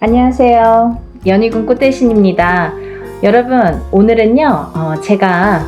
안녕하세요. 연희군 꽃대신입니다. 여러분, 오늘은요, 제가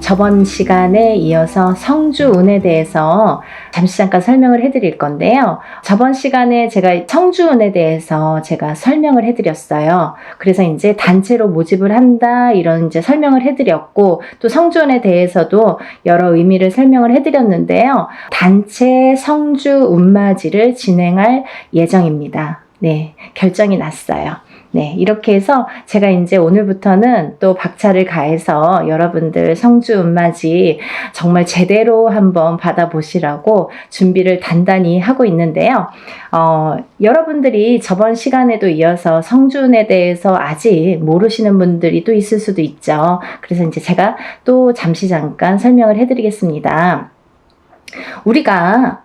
저번 시간에 이어서 성주운에 대해서 잠깐 설명을 해드릴 건데요. 저번 시간에 제가 성주운에 대해서 제가 설명을 해드렸어요. 그래서 이제 단체로 모집을 한다 이런 이제 설명을 해드렸고, 또 성주운에 대해서도 여러 의미를 설명을 해드렸는데요. 단체 성주운맞이를 진행할 예정입니다. 네, 결정이 났어요. 네, 이렇게 해서 제가 이제 오늘부터는 또 박차를 가해서 여러분들 성주운맞이 정말 제대로 한번 받아보시라고 준비를 단단히 하고 있는데요. 여러분들이 저번 시간에도 이어서 성주운에 대해서 아직 모르시는 분들이 또 있을 수도 있죠. 그래서 이제 제가 또 잠깐 설명을 해드리겠습니다. 우리가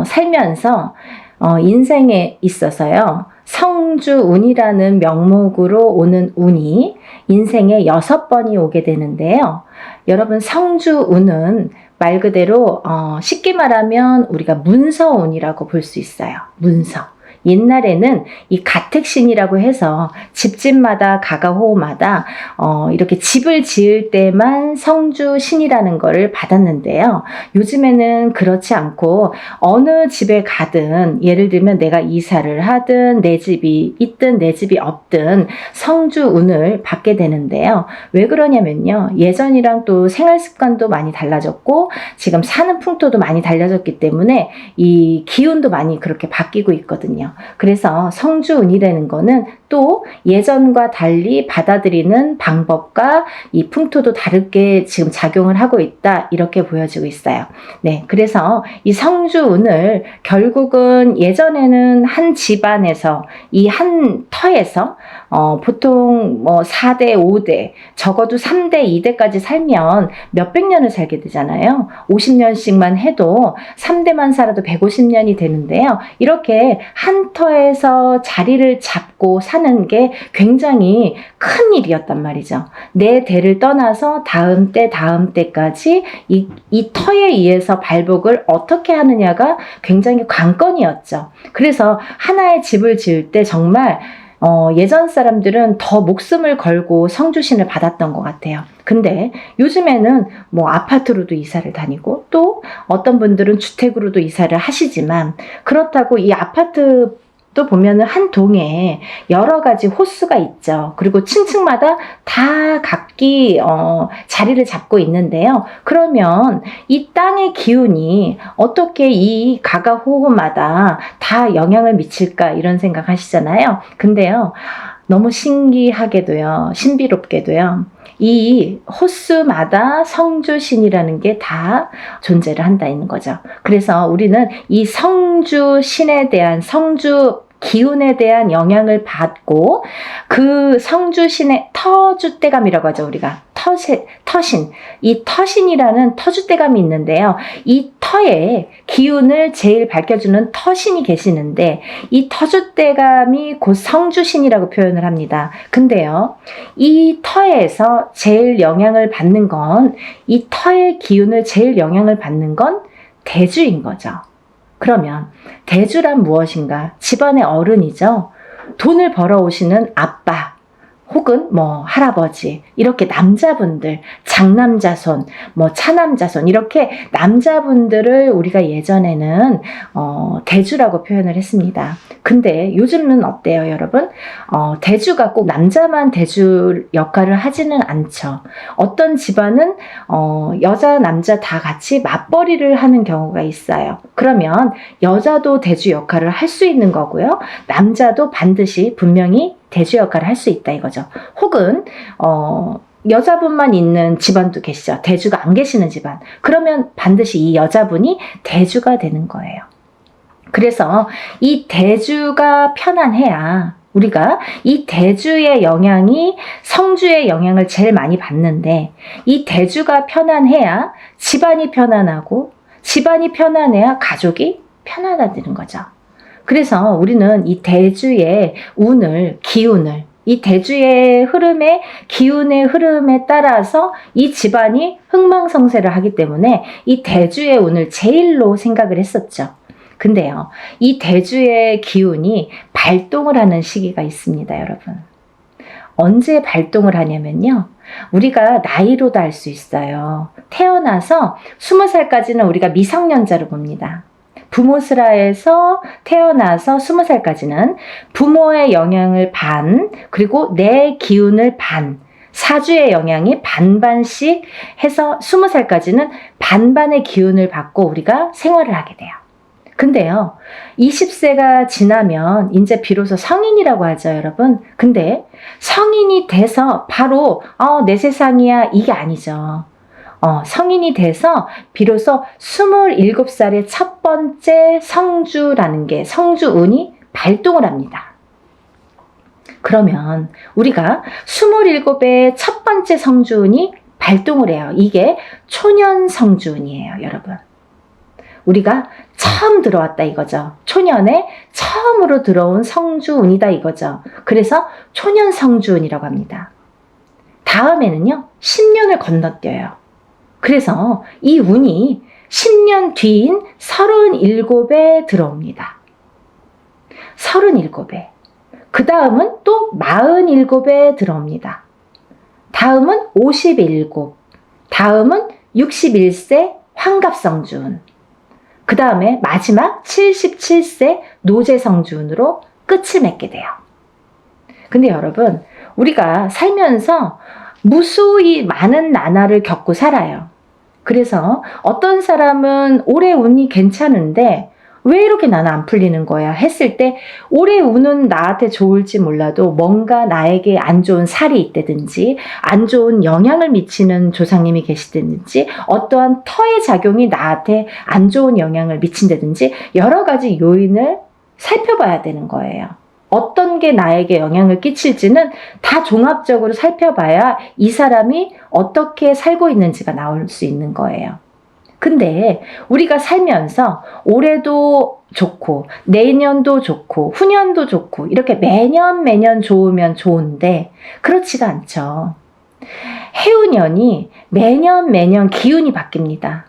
살면서 인생에 있어서요, 성주운이라는 명목으로 오는 운이 인생에 6번이 오게 되는데요. 여러분, 성주운은 말 그대로 쉽게 말하면 우리가 문서운이라고 볼 수 있어요. 문서. 옛날에는 이 가택신이라고 해서 집집마다 가가호호마다 이렇게 집을 지을 때만 성주신이라는 거를 받았는데요. 요즘에는 그렇지 않고 어느 집에 가든, 예를 들면 내가 이사를 하든 내 집이 있든 내 집이 없든 성주운을 받게 되는데요. 왜 그러냐면요, 예전이랑 또 생활 습관도 많이 달라졌고 지금 사는 풍토도 많이 달라졌기 때문에 이 기운도 많이 그렇게 바뀌고 있거든요. 그래서 성주운이라는 거는 또 예전과 달리 받아들이는 방법과 이 풍토도 다르게 지금 작용을 하고 있다, 이렇게 보여지고 있어요. 네, 그래서 이 성주운을 결국은 예전에는 한 집안에서 이 한 터에서 보통 뭐 4대, 5대, 적어도 3대, 2대까지 살면 몇백 년을 살게 되잖아요. 50년씩만 해도 3대만 살아도 150년이 되는데요. 이렇게 한 터에서 자리를 잡고 사는 게 굉장히 큰 일이었단 말이죠. 내 대를 떠나서 다음 때까지 이 터에 의해서 발복을 어떻게 하느냐가 굉장히 관건이었죠. 그래서 하나의 집을 지을 때 정말 예전 사람들은 더 목숨을 걸고 성주신을 받았던 것 같아요. 근데 요즘에는 뭐 아파트로도 이사를 다니고 또 어떤 분들은 주택으로도 이사를 하시지만, 그렇다고 이 아파트 또 보면은 한 동에 여러 가지 호수가 있죠. 그리고 층층마다 다 각기 자리를 잡고 있는데요. 그러면 이 땅의 기운이 어떻게 이 가가호호마다 다 영향을 미칠까, 이런 생각 하시잖아요. 근데요, 너무 신기하게도요, 신비롭게도요, 이 호수마다 성주신이라는 게 다 존재를 한다는 거죠. 그래서 우리는 이 성주신에 대한, 성주 기운에 대한 영향을 받고 그 성주신의 터줏대감이라고 하죠. 우리가 터신, 이 터신이라는 터줏대감이 있는데요. 이 터의 기운을 제일 밝혀주는 터신이 계시는데 이 터줏대감이 곧 성주신이라고 표현을 합니다. 근데요, 이 터에서 제일 영향을 받는 건, 이 터의 기운을 제일 영향을 받는 건 대주인 거죠. 그러면 대주란 무엇인가? 집안의 어른이죠. 돈을 벌어오시는 아빠 혹은 뭐 할아버지, 이렇게 남자분들, 장남자손, 뭐 차남자손, 이렇게 남자분들을 우리가 예전에는 대주라고 표현을 했습니다. 근데 요즘은 어때요, 여러분? 대주가 꼭 남자만 대주 역할을 하지는 않죠. 어떤 집안은 여자, 남자 다 같이 맞벌이를 하는 경우가 있어요. 그러면 여자도 대주 역할을 할 수 있는 거고요. 남자도 반드시 분명히 대주 역할을 할 수 있다, 이거죠. 혹은 여자분만 있는 집안도 계시죠. 대주가 안 계시는 집안. 그러면 반드시 이 여자분이 대주가 되는 거예요. 그래서 이 대주가 편안해야 우리가 이 대주의 영향이 성주의 영향을 제일 많이 받는데, 이 대주가 편안해야 집안이 편안하고, 집안이 편안해야 가족이 편안해지는 거죠. 그래서 우리는 이 대주의 운을, 기운을, 이 대주의 흐름에, 기운의 흐름에 따라서 이 집안이 흥망성쇠를 하기 때문에 이 대주의 운을 제일로 생각을 했었죠. 근데요, 이 대주의 기운이 발동을 하는 시기가 있습니다, 여러분. 언제 발동을 하냐면요. 우리가 나이로도 알 수 있어요. 태어나서 20살까지는 우리가 미성년자로 봅니다. 부모스라에서 태어나서 20살까지는 부모의 영향을 반, 그리고 내 기운을 반, 사주의 영향이 반반씩 해서 20살까지는 반반의 기운을 받고 우리가 생활을 하게 돼요. 근데요, 20세가 지나면 이제 비로소 성인이라고 하죠, 여러분. 근데 성인이 돼서 바로 내 세상이야, 이게 아니죠. 성인이 돼서 비로소 27살의 첫 번째 성주라는 게, 성주운이 발동을 합니다. 그러면 우리가 27의 첫 번째 성주운이 발동을 해요. 이게 초년 성주운이에요, 여러분. 우리가 처음 들어왔다 이거죠. 초년에 처음으로 들어온 성주운이다 이거죠. 그래서 초년 성주운이라고 합니다. 다음에는요, 10년을 건너뛰어요. 그래서 이 운이 10년 뒤인 37에 들어옵니다. 37에. 그 다음은 또 47에 들어옵니다. 다음은 57, 다음은 61세 환갑성주운, 그 다음에 마지막 77세 노제성주운으로 끝을 맺게 돼요. 근데 여러분, 우리가 살면서 무수히 많은 나날을 겪고 살아요. 그래서 어떤 사람은 올해 운이 괜찮은데 왜 이렇게 나는 안 풀리는 거야 했을 때, 올해 운은 나한테 좋을지 몰라도 뭔가 나에게 안 좋은 살이 있다든지 안 좋은 영향을 미치는 조상님이 계시다든지 어떠한 터의 작용이 나한테 안 좋은 영향을 미친다든지 여러 가지 요인을 살펴봐야 되는 거예요. 어떤 게 나에게 영향을 끼칠지는 다 종합적으로 살펴봐야 이 사람이 어떻게 살고 있는지가 나올 수 있는 거예요. 근데 우리가 살면서 올해도 좋고 내년도 좋고 후년도 좋고 이렇게 매년 좋으면 좋은데 그렇지가 않죠. 해운년이 매년 기운이 바뀝니다.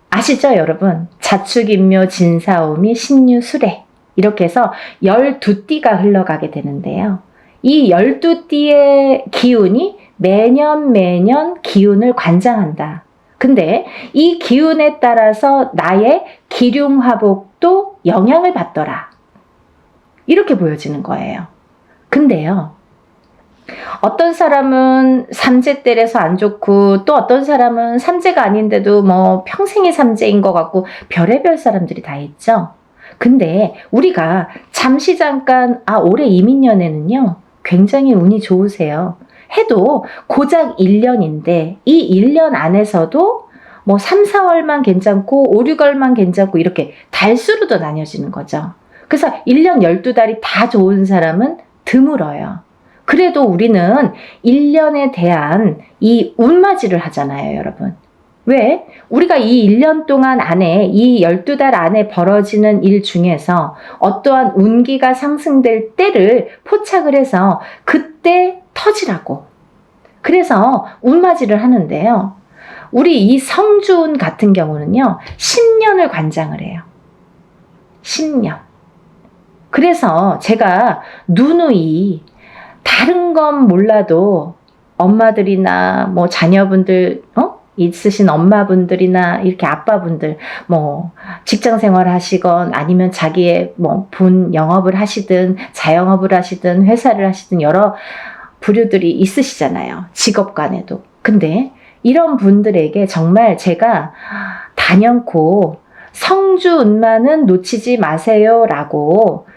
아시죠, 여러분? 자축인묘 진사오미 신유술해 이렇게 해서 12띠가 흘러가게 되는데요. 이 12띠의 기운이 매년 기운을 관장한다. 근데 이 기운에 따라서 나의 기륭화복도 영향을 받더라. 이렇게 보여지는 거예요. 근데요, 어떤 사람은 삼재때려서 안 좋고 또 어떤 사람은 삼재가 아닌데도 뭐 평생이 삼재인 것 같고 별의별 사람들이 다 있죠. 근데 우리가 잠시 잠깐 올해 이민년에는요 굉장히 운이 좋으세요 해도 고작 1년인데 이 1년 안에서도 뭐 3, 4월만 괜찮고 5, 6월만 괜찮고 이렇게 달수로도 나뉘어지는 거죠. 그래서 1년 12달이 다 좋은 사람은 드물어요. 그래도 우리는 1년에 대한 이 운맞이를 하잖아요, 여러분. 왜? 우리가 이 1년 동안 안에 이 12달 안에 벌어지는 일 중에서 어떠한 운기가 상승될 때를 포착을 해서 그때 터지라고. 그래서 운맞이를 하는데요. 우리 이 성주운 같은 경우는요. 10년을 관장을 해요. 10년. 그래서 제가 누누이 다른 건 몰라도 엄마들이나 뭐 자녀분들 있으신 엄마분들이나 이렇게 아빠분들 뭐 직장 생활 하시건 아니면 자기의 뭐 본 영업을 하시든 자영업을 하시든 회사를 하시든 여러 부류들이 있으시잖아요. 직업 간에도. 근데 이런 분들에게 정말 제가 단연코 성주운만은 놓치지 마세요 라고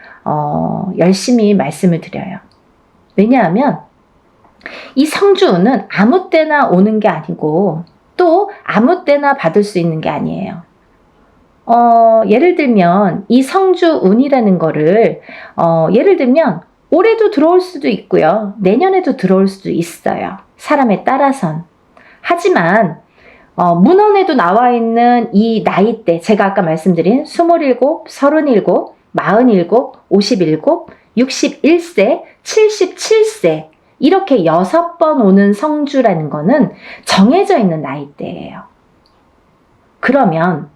열심히 말씀을 드려요. 왜냐하면 이 성주운은 아무 때나 오는 게 아니고 또 아무 때나 받을 수 있는 게 아니에요. 예를 들면 이 성주운이라는 거를 예를 들면 올해도 들어올 수도 있고요. 내년에도 들어올 수도 있어요. 사람에 따라선. 하지만 문헌에도 나와 있는 이 나이대, 제가 아까 말씀드린 27, 37, 47, 57, 61세, 77세 이렇게 6번 오는 성주라는 거는 정해져 있는 나이대예요. 그러면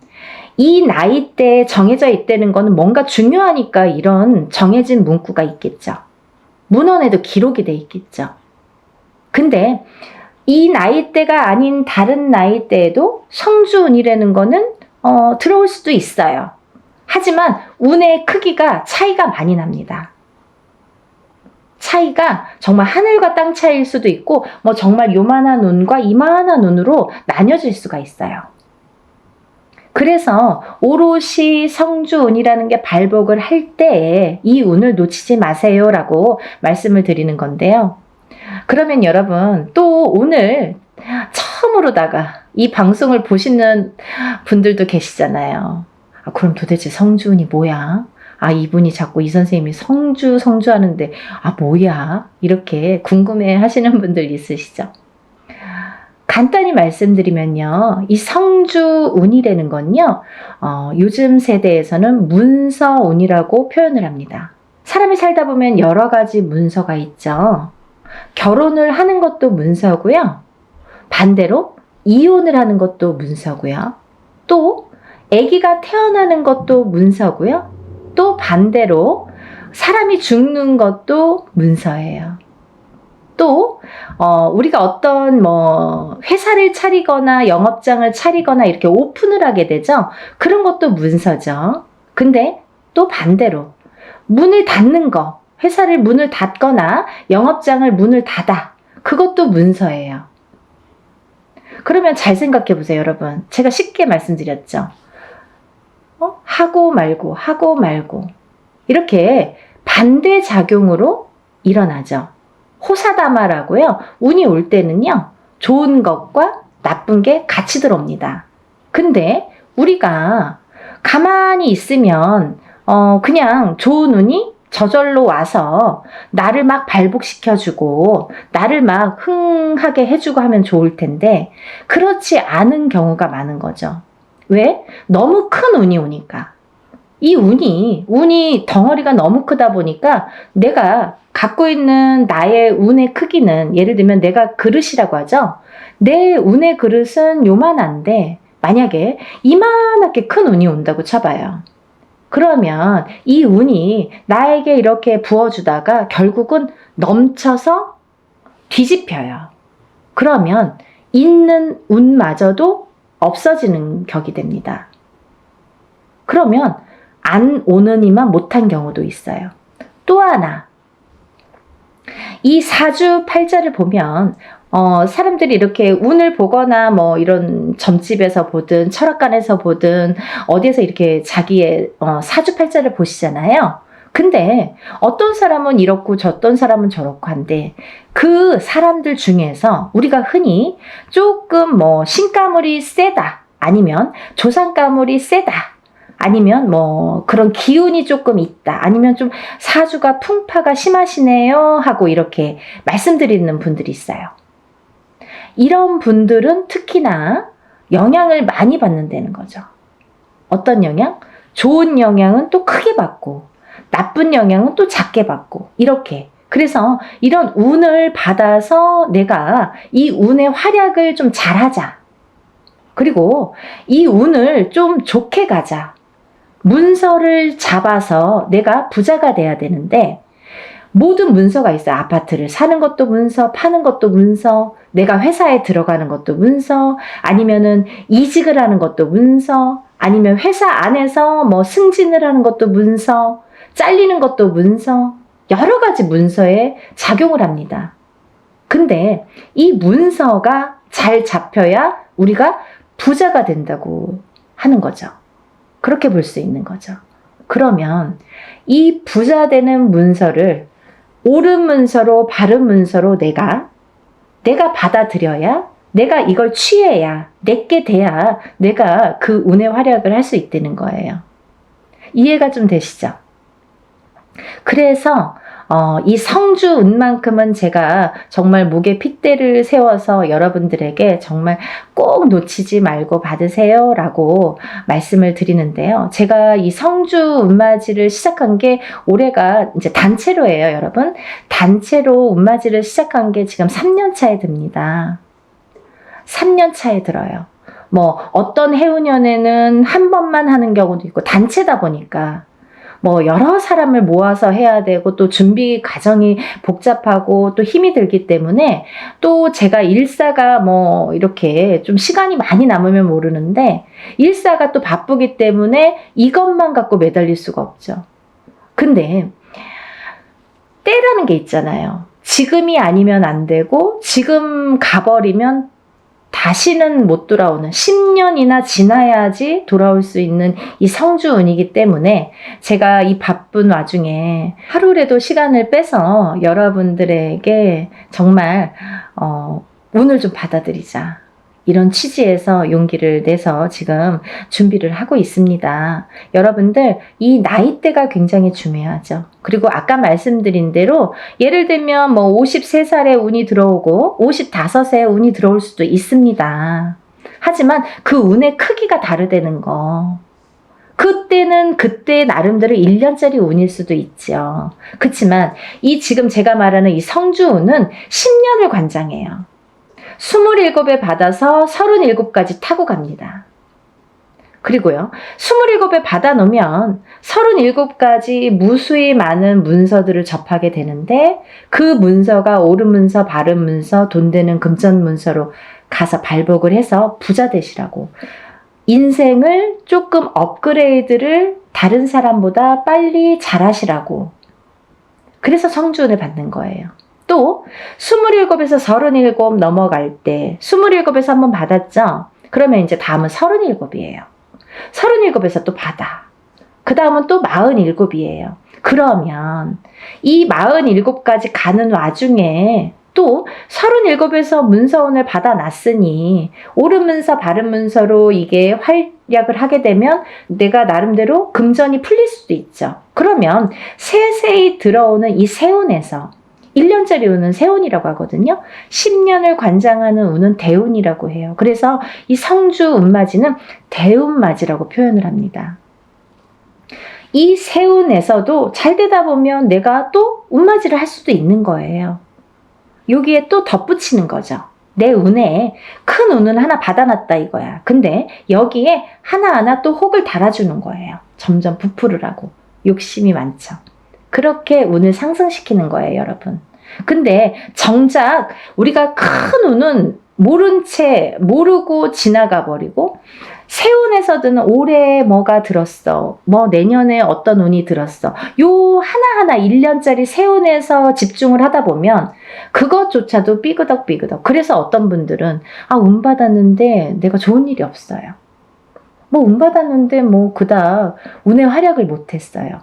이 나이대에 정해져 있다는 거는 뭔가 중요하니까 이런 정해진 문구가 있겠죠. 문헌에도 기록이 돼 있겠죠. 근데 이 나이대가 아닌 다른 나이대에도 성주운이라는 거는 들어올 수도 있어요. 하지만 운의 크기가 차이가 많이 납니다. 차이가 정말 하늘과 땅 차이일 수도 있고 뭐 정말 요만한 운과 이만한 운으로 나뉘어질 수가 있어요. 그래서 오롯이 성주운이라는 게 발복을 할 때에 이 운을 놓치지 마세요라고 말씀을 드리는 건데요. 그러면 여러분 또 오늘 처음으로다가 이 방송을 보시는 분들도 계시잖아요. 그럼 도대체 성주운이 뭐야? 이분이 자꾸 이 선생님이 성주 하는데 뭐야? 이렇게 궁금해 하시는 분들 있으시죠? 간단히 말씀드리면요. 이 성주운이라는 건요. 요즘 세대에서는 문서운이라고 표현을 합니다. 사람이 살다 보면 여러 가지 문서가 있죠. 결혼을 하는 것도 문서고요. 반대로 이혼을 하는 것도 문서고요. 또 아기가 태어나는 것도 문서고요. 또 반대로 사람이 죽는 것도 문서예요. 또 우리가 어떤 회사를 차리거나 영업장을 차리거나 이렇게 오픈을 하게 되죠. 그런 것도 문서죠. 근데 또 반대로 문을 닫는 거, 회사를 문을 닫거나 영업장을 문을 닫아. 그것도 문서예요. 그러면 잘 생각해 보세요, 여러분. 제가 쉽게 말씀드렸죠. 하고 말고 이렇게 반대작용으로 일어나죠. 호사다마라고요. 운이 올 때는요. 좋은 것과 나쁜 게 같이 들어옵니다. 근데 우리가 가만히 있으면 그냥 좋은 운이 저절로 와서 나를 막 발복시켜주고 나를 막 흥하게 해주고 하면 좋을 텐데 그렇지 않은 경우가 많은 거죠. 왜? 너무 큰 운이 오니까. 이 운이 덩어리가 너무 크다 보니까 내가 갖고 있는 나의 운의 크기는 예를 들면 내가 그릇이라고 하죠. 내 운의 그릇은 요만한데 만약에 이만하게 큰 운이 온다고 쳐봐요. 그러면 이 운이 나에게 이렇게 부어주다가 결국은 넘쳐서 뒤집혀요. 그러면 있는 운마저도 없어지는 격이 됩니다. 그러면 안 오느니만 못한 경우도 있어요. 또 하나, 이 사주팔자를 보면 사람들이 이렇게 운을 보거나 이런 점집에서 보든 철학관에서 보든 어디에서 이렇게 자기의 사주팔자를 보시잖아요. 근데 어떤 사람은 이렇고 어떤 사람은 저렇고 한데 그 사람들 중에서 우리가 흔히 조금 신가물이 세다 아니면 조상가물이 세다 아니면 그런 기운이 조금 있다 아니면 좀 사주가 풍파가 심하시네요 하고 이렇게 말씀드리는 분들이 있어요. 이런 분들은 특히나 영향을 많이 받는다는 거죠. 어떤 영향? 좋은 영향은 또 크게 받고 나쁜 영향은 또 작게 받고 이렇게. 그래서 이런 운을 받아서 내가 이 운의 활약을 좀 잘하자. 그리고 이 운을 좀 좋게 가자. 문서를 잡아서 내가 부자가 돼야 되는데 모든 문서가 있어요. 아파트를 사는 것도 문서, 파는 것도 문서, 내가 회사에 들어가는 것도 문서, 아니면은 이직을 하는 것도 문서, 아니면 회사 안에서 승진을 하는 것도 문서, 잘리는 것도 문서, 여러 가지 문서에 작용을 합니다. 근데 이 문서가 잘 잡혀야 우리가 부자가 된다고 하는 거죠. 그렇게 볼 수 있는 거죠. 그러면 이 부자 되는 문서를 옳은 문서로 바른 문서로 내가 받아들여야 내가 이걸 취해야 내게 돼야 내가 그 운의 활약을 할 수 있다는 거예요. 이해가 좀 되시죠? 그래서 이 성주운만큼은 제가 정말 목에 핏대를 세워서 여러분들에게 정말 꼭 놓치지 말고 받으세요 라고 말씀을 드리는데요. 제가 이 성주운맞이를 시작한 게 올해가 이제 단체로예요, 여러분. 단체로 운맞이를 시작한 게 지금 3년 차에 듭니다. 3년 차에 들어요. 뭐 어떤 해운년에는 한 번만 하는 경우도 있고 단체다 보니까 뭐 여러 사람을 모아서 해야 되고 또 준비 과정이 복잡하고 또 힘이 들기 때문에 또 제가 일사가 뭐 이렇게 좀 시간이 많이 남으면 모르는데 일사가 또 바쁘기 때문에 이것만 갖고 매달릴 수가 없죠. 근데 때라는 게 있잖아요. 지금이 아니면 안 되고 지금 가버리면 다시는 못 돌아오는 10년이나 지나야지 돌아올 수 있는 이 성주운이기 때문에 제가 이 바쁜 와중에 하루라도 시간을 빼서 여러분들에게 정말 운을 좀 받아들이자. 이런 취지에서 용기를 내서 지금 준비를 하고 있습니다. 여러분들 이 나이대가 굉장히 중요하죠. 그리고 아까 말씀드린 대로 예를 들면 뭐 53살에 운이 들어오고 55세에 운이 들어올 수도 있습니다. 하지만 그 운의 크기가 다르다는 거. 그때는 그때 나름대로 1년짜리 운일 수도 있죠. 그렇지만 이 지금 제가 말하는 이 성주운은 10년을 관장해요. 27에 받아서 37까지 타고 갑니다. 그리고요, 27에 받아 놓으면 37까지 무수히 많은 문서들을 접하게 되는데 그 문서가 옳은 문서, 바른 문서, 돈 되는 금전 문서로 가서 발복을 해서 부자 되시라고. 인생을 조금 업그레이드를 다른 사람보다 빨리 잘하시라고. 그래서 성주운을 받는 거예요. 또 27에서 37 넘어갈 때 27에서 한번 받았죠? 그러면 이제 다음은 37이에요. 37에서 또 받아. 그 다음은 또 47이에요. 그러면 이 47까지 가는 와중에 또 37에서 문서운을 받아놨으니 옳은 문서 바른 문서로 이게 활약을 하게 되면 내가 나름대로 금전이 풀릴 수도 있죠. 그러면 세세히 들어오는 이 세운에서 1년짜리 운은 세운이라고 하거든요. 10년을 관장하는 운은 대운이라고 해요. 그래서 이 성주 운맞이는 대운맞이라고 표현을 합니다. 이 세운에서도 잘 되다 보면 내가 또 운맞이를 할 수도 있는 거예요. 여기에 또 덧붙이는 거죠. 내 운에 큰 운은 하나 받아놨다 이거야. 근데 여기에 하나하나 또 혹을 달아주는 거예요. 점점 부풀으라고. 욕심이 많죠. 그렇게 운을 상승시키는 거예요, 여러분. 근데 정작 우리가 큰 운은 모른 채 모르고 지나가 버리고 세운에서든 올해 뭐가 들었어, 뭐 내년에 어떤 운이 들었어, 요 하나하나 1년짜리 세운에서 집중을 하다 보면 그것조차도 삐그덕삐그덕. 그래서 어떤 분들은 운 받았는데 내가 좋은 일이 없어요. 뭐 운 받았는데 뭐 그닥 운의 활약을 못했어요.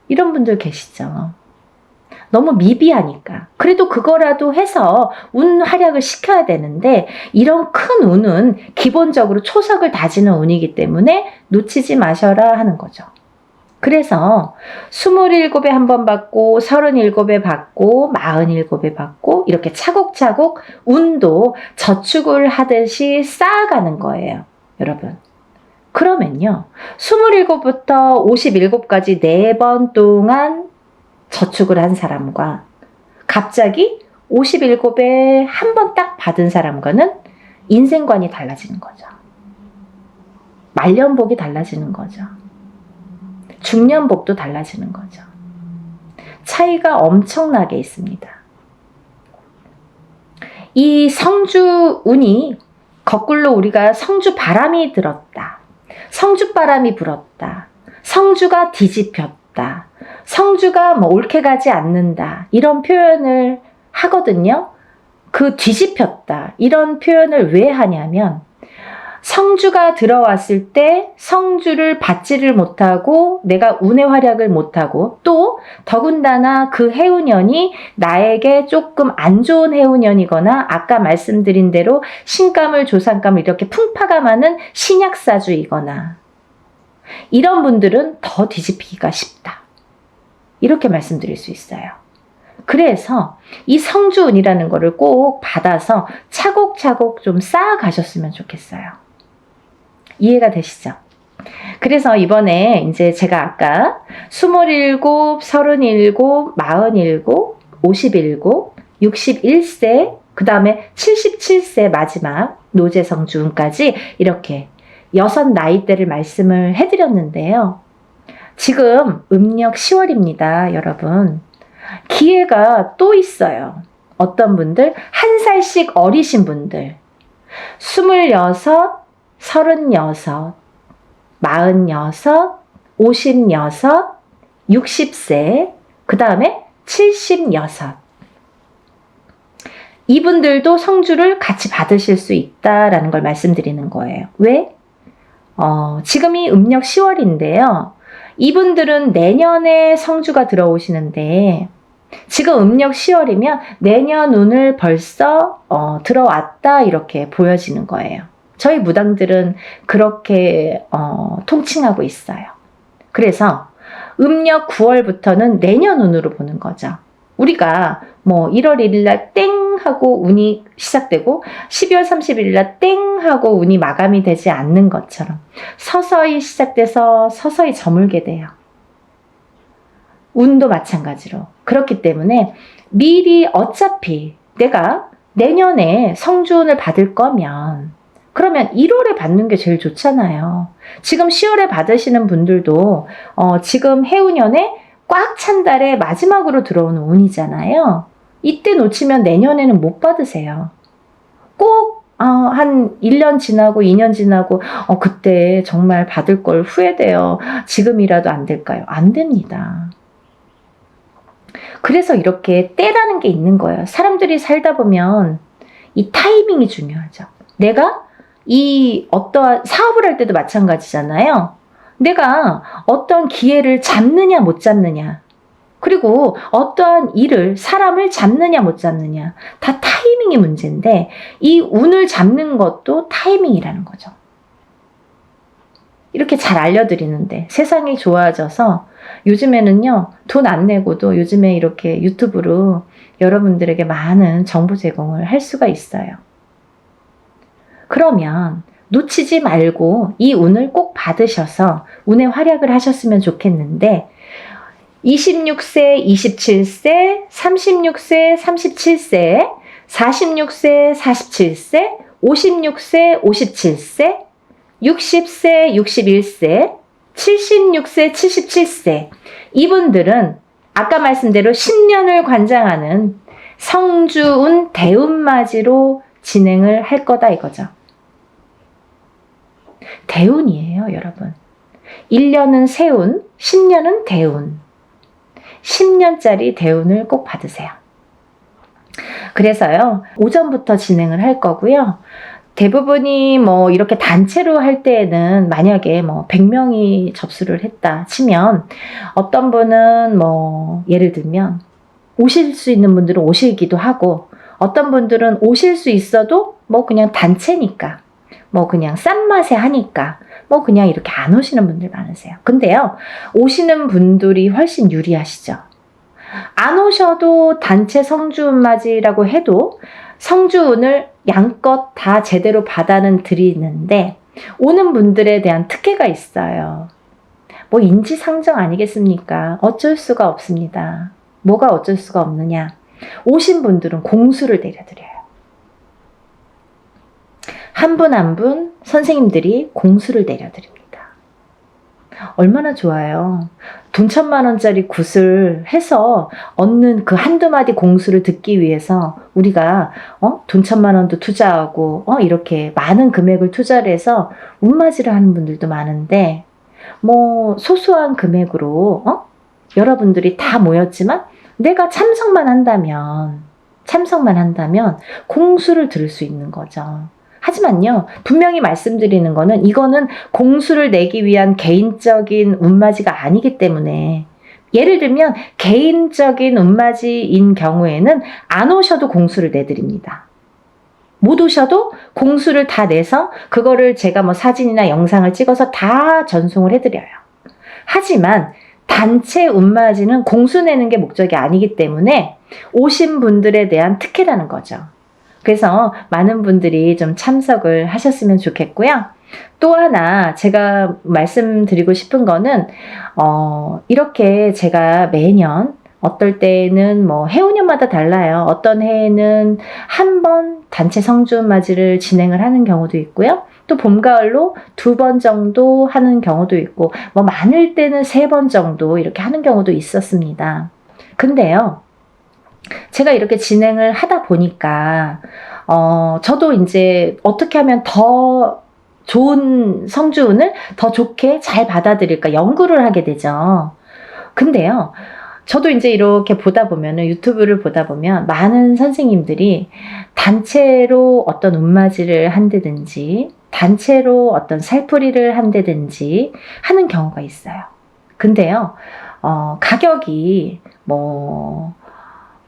이런 분들 계시죠. 너무 미비하니까. 그래도 그거라도 해서 운 활약을 시켜야 되는데 이런 큰 운은 기본적으로 초석을 다지는 운이기 때문에 놓치지 마셔라 하는 거죠. 그래서 27에 한 번 받고 37에 받고 47에 받고 이렇게 차곡차곡 운도 저축을 하듯이 쌓아가는 거예요. 여러분. 그러면요. 27부터 57까지 4번 동안 저축을 한 사람과 갑자기 57에 한 번 딱 받은 사람과는 인생관이 달라지는 거죠. 말년복이 달라지는 거죠. 중년복도 달라지는 거죠. 차이가 엄청나게 있습니다. 이 성주운이 거꾸로 우리가 성주바람이 들었다. 성주바람이 불었다. 성주가 뒤집혔다. 성주가 뭐 옳게 가지 않는다. 이런 표현을 하거든요. 그 뒤집혔다. 이런 표현을 왜 하냐면 성주가 들어왔을 때 성주를 받지를 못하고 내가 운의 활약을 못하고 또 더군다나 그 해운년이 나에게 조금 안 좋은 해운년이거나 아까 말씀드린 대로 신감을 조상감을 이렇게 풍파가 많은 신약사주이거나 이런 분들은 더 뒤집히기가 쉽다. 이렇게 말씀드릴 수 있어요. 그래서 이 성주운이라는 거를 꼭 받아서 차곡차곡 좀 쌓아가셨으면 좋겠어요. 이해가 되시죠? 그래서 이번에 이제 제가 아까 27, 37, 47, 57, 61세 그 다음에 77세 마지막 노제성주운까지 이렇게 6 나이대를 말씀을 해드렸는데요. 지금 음력 10월입니다, 여러분. 기회가 또 있어요. 어떤 분들, 1살씩 어리신 분들, 26, 36, 46, 56, 60세, 그 다음에 76. 이분들도 성주를 같이 받으실 수 있다라는 걸 말씀드리는 거예요. 왜? 지금이 음력 10월인데요. 이분들은 내년에 성주가 들어오시는데 지금 음력 10월이면 내년 운을 벌써 들어왔다 이렇게 보여지는 거예요. 저희 무당들은 그렇게 통칭하고 있어요. 그래서 음력 9월부터는 내년 운으로 보는 거죠. 우리가 뭐 1월 1일 날 땡 하고 운이 시작되고 12월 31일 날 땡 하고 운이 마감이 되지 않는 것처럼 서서히 시작돼서 서서히 저물게 돼요. 운도 마찬가지로. 그렇기 때문에 미리 어차피 내가 내년에 성주운을 받을 거면 그러면 1월에 받는 게 제일 좋잖아요. 지금 10월에 받으시는 분들도 지금 해운년에 꽉 찬 달에 마지막으로 들어오는 운이잖아요. 이때 놓치면 내년에는 못 받으세요. 꼭 한 1년 지나고 2년 지나고 그때 정말 받을 걸 후회돼요. 지금이라도 안 될까요? 안 됩니다. 그래서 이렇게 때라는 게 있는 거예요. 사람들이 살다 보면 이 타이밍이 중요하죠. 내가 이 어떠한 사업을 할 때도 마찬가지잖아요. 내가 어떤 기회를 잡느냐 못 잡느냐, 그리고 어떠한 일을 사람을 잡느냐 못 잡느냐, 다 타이밍이 문제인데 이 운을 잡는 것도 타이밍이라는 거죠. 이렇게 잘 알려드리는데 세상이 좋아져서 요즘에는요, 돈 안 내고도 요즘에 이렇게 유튜브로 여러분들에게 많은 정보 제공을 할 수가 있어요. 그러면 놓치지 말고 이 운을 꼭 받으셔서 운의 활약을 하셨으면 좋겠는데 26세, 27세, 36세, 37세, 46세, 47세, 56세, 57세, 60세, 61세, 76세, 77세 이분들은 아까 말씀대로 10년을 관장하는 성주운 대운맞이로 진행을 할 거다 이거죠. 대운이에요, 여러분. 1년은 세운, 10년은 대운. 10년짜리 대운을 꼭 받으세요. 그래서요, 오전부터 진행을 할 거고요. 대부분이 뭐 이렇게 단체로 할 때에는 만약에 뭐 100명이 접수를 했다 치면 어떤 분은 뭐 예를 들면 오실 수 있는 분들은 오시기도 하고 어떤 분들은 오실 수 있어도 뭐 그냥 단체니까 뭐 그냥 싼 맛에 하니까 뭐 그냥 이렇게 안 오시는 분들 많으세요. 근데요, 오시는 분들이 훨씬 유리하시죠. 안 오셔도 단체 성주운맞이라고 해도 성주운을 양껏 다 제대로 받아는 드리는데 오는 분들에 대한 특혜가 있어요. 뭐 인지상정 아니겠습니까? 어쩔 수가 없습니다. 뭐가 어쩔 수가 없느냐? 오신 분들은 공수를 내려드려요. 한 분 한 분 선생님들이 공수를 내려드립니다. 얼마나 좋아요. 돈 1,000,000원짜리 굿을 해서 얻는 그 한두 마디 공수를 듣기 위해서 우리가 돈 1,000,000원도 투자하고 이렇게 많은 금액을 투자를 해서 운맞이를 하는 분들도 많은데 뭐 소소한 금액으로 여러분들이 다 모였지만 내가 참석만 한다면 공수를 들을 수 있는 거죠. 하지만요, 분명히 말씀드리는 거는 이거는 공수를 내기 위한 개인적인 운맞이가 아니기 때문에 예를 들면 개인적인 운맞이인 경우에는 안 오셔도 공수를 내드립니다. 못 오셔도 공수를 다 내서 그거를 제가 뭐 사진이나 영상을 찍어서 다 전송을 해드려요. 하지만 단체 운맞이는 공수 내는 게 목적이 아니기 때문에 오신 분들에 대한 특혜라는 거죠. 그래서 많은 분들이 좀 참석을 하셨으면 좋겠고요. 또 하나 제가 말씀드리고 싶은 거는 이렇게 제가 매년 어떨 때에는 뭐 해운년마다 달라요. 어떤 해에는 한 번 단체 성주운맞이를 진행을 하는 경우도 있고요. 또 봄, 가을로 2번 정도 하는 경우도 있고, 뭐 많을 때는 3번 정도 이렇게 하는 경우도 있었습니다. 근데요, 제가 이렇게 진행을 하다 보니까, 저도 이제 어떻게 하면 더 좋은 성주운을 더 좋게 잘 받아들일까 연구를 하게 되죠. 근데요, 저도 이제 이렇게 보다 보면은, 유튜브를 보다 보면 많은 선생님들이 단체로 어떤 운맞이를 한다든지, 단체로 어떤 살풀이를 한다든지 하는 경우가 있어요. 근데요, 가격이 뭐,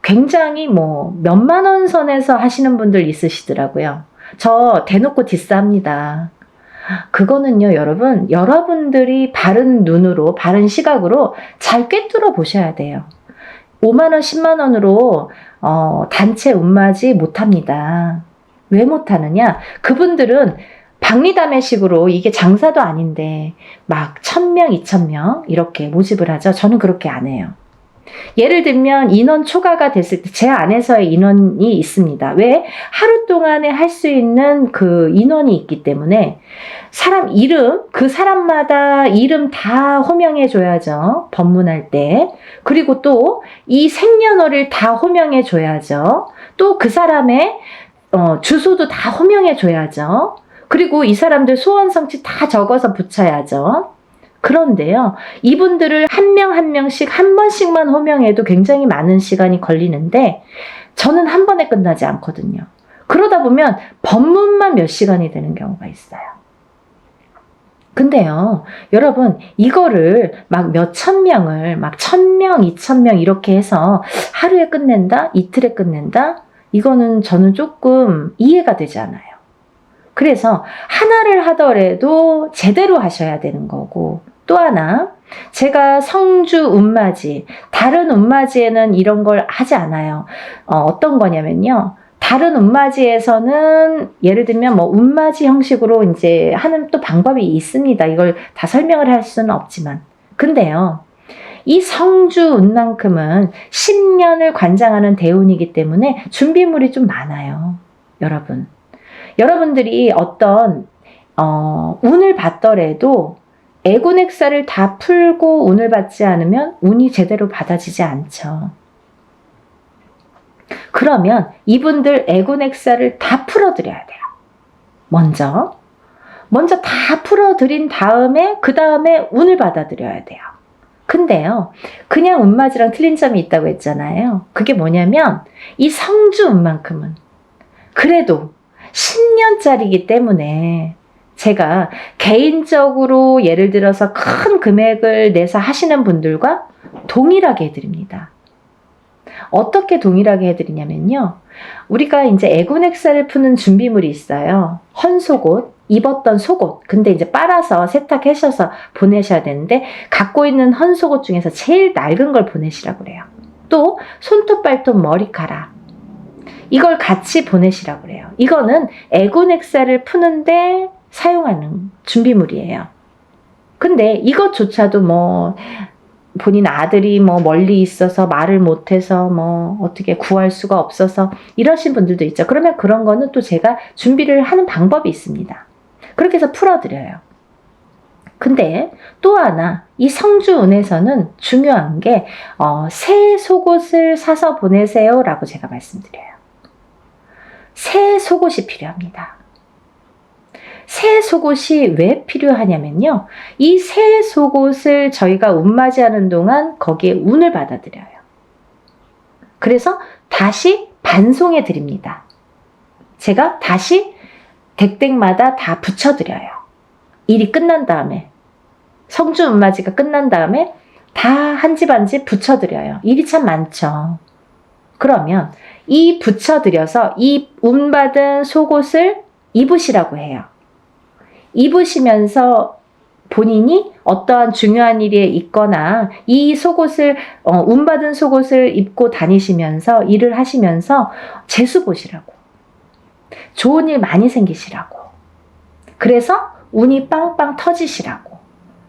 굉장히 뭐, 몇만 원 선에서 하시는 분들 있으시더라고요. 저 대놓고 디스합니다. 그거는요, 여러분, 여러분들이 바른 눈으로, 바른 시각으로 잘 꿰뚫어 보셔야 돼요. 5만원, 10만원으로, 단체 운맞이 못합니다. 왜 못하느냐? 그분들은 박리담회식으로 이게 장사도 아닌데, 막 1000명, 2000명, 이렇게 모집을 하죠. 저는 그렇게 안 해요. 예를 들면 인원 초과가 됐을 때 제 안에서의 인원이 있습니다. 왜? 하루 동안에 할 수 있는 그 인원이 있기 때문에 사람 이름, 그 사람마다 이름 다 호명해 줘야죠. 법문할 때. 그리고 또 이 생년월일 다 호명해 줘야죠. 또 그 사람의 주소도 다 호명해 줘야죠. 그리고 이 사람들 소원 성취 다 적어서 붙여야죠. 그런데요, 이분들을 한 명 한 명씩 한 번씩만 호명해도 굉장히 많은 시간이 걸리는데 저는 한 번에 끝나지 않거든요. 그러다 보면 법문만 몇 시간이 되는 경우가 있어요. 근데요, 여러분, 이거를 막 몇천 명을 막 1000명, 2000명 이렇게 해서 하루에 끝낸다? 이틀에 끝낸다? 이거는 저는 조금 이해가 되지 않아요. 그래서 하나를 하더라도 제대로 하셔야 되는 거고, 또 하나, 제가 성주 운맞이, 다른 운맞이에는 이런 걸 하지 않아요. 어떤 거냐면요, 다른 운맞이에서는 예를 들면 뭐 운맞이 형식으로 이제 하는 또 방법이 있습니다. 이걸 다 설명을 할 수는 없지만. 근데요, 이 성주 운만큼은 10년을 관장하는 대운이기 때문에 준비물이 좀 많아요. 여러분. 여러분들이 어떤 운을 받더라도 애군액사를 다 풀고 운을 받지 않으면 운이 제대로 받아지지 않죠. 그러면 이분들 애군액사를 다 풀어드려야 돼요. 먼저 다 풀어드린 다음에 그 다음에 운을 받아들여야 돼요. 근데요, 그냥 운맞이랑 틀린 점이 있다고 했잖아요. 그게 뭐냐면 이 성주 운만큼은 그래도 10년짜리이기 때문에 제가 개인적으로 예를 들어서 큰 금액을 내서 하시는 분들과 동일하게 해드립니다. 어떻게 동일하게 해드리냐면요, 우리가 이제 애군액사를 푸는 준비물이 있어요. 헌속옷, 입었던 속옷. 근데 이제 빨아서 세탁하셔서 보내셔야 되는데 갖고 있는 헌속옷 중에서 제일 낡은 걸 보내시라고 그래요. 또 손톱, 발톱, 머리카락. 이걸 같이 보내시라고 그래요. 이거는 애군액사를 푸는데 사용하는 준비물이에요. 근데 이것조차도 뭐 본인 아들이 뭐 멀리 있어서 말을 못해서 뭐 어떻게 구할 수가 없어서 이러신 분들도 있죠. 그러면 그런 거는 또 제가 준비를 하는 방법이 있습니다. 그렇게 해서 풀어드려요. 근데 또 하나, 이 성주운에서는 중요한 게 새 속옷을 사서 보내세요 라고 제가 말씀드려요. 새 속옷이 필요합니다. 새 속옷이 왜 필요하냐면요, 이 새 속옷을 저희가 운맞이하는 동안 거기에 운을 받아들여요. 그래서 다시 반송해 드립니다. 제가 다시 댁댁마다 다 붙여드려요. 일이 끝난 다음에, 성주 운맞이가 끝난 다음에 다 한 집 한 집 붙여드려요. 일이 참 많죠. 그러면 이 붙여드려서 이 운받은 속옷을 입으시라고 해요. 입으시면서 본인이 어떠한 중요한 일에 있거나 이 속옷을 운받은 속옷을 입고 다니시면서 일을 하시면서 재수 보시라고, 좋은 일 많이 생기시라고, 그래서 운이 빵빵 터지시라고,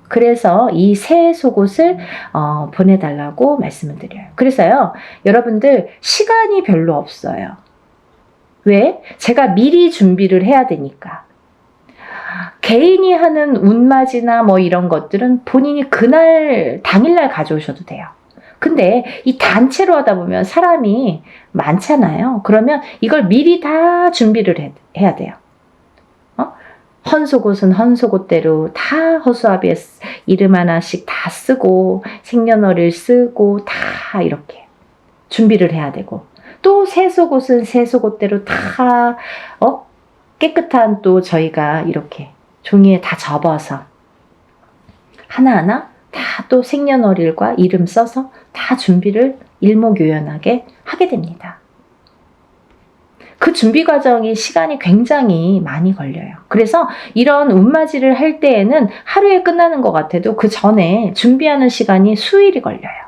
그래서 이 새 속옷을 보내달라고 말씀을 드려요. 그래서요, 여러분들 시간이 별로 없어요. 왜? 제가 미리 준비를 해야 되니까. 개인이 하는 운맞이나 뭐 이런 것들은 본인이 그날 당일날 가져오셔도 돼요. 근데 이 단체로 하다 보면 사람이 많잖아요. 그러면 이걸 미리 다 준비를 해야 돼요. 헌속옷은 헌속옷대로 다 허수아비에 이름 하나씩 다 쓰고 생년월일 쓰고 다 이렇게 준비를 해야 되고, 또 새 속옷은 새 속옷대로 다 깨끗한 또 저희가 이렇게 종이에 다 접어서 하나하나 다 또 생년월일과 이름 써서 다 준비를 일목요연하게 하게 됩니다. 그 준비 과정이 시간이 굉장히 많이 걸려요. 그래서 이런 운맞이를 할 때에는 하루에 끝나는 것 같아도 그 전에 준비하는 시간이 수일이 걸려요.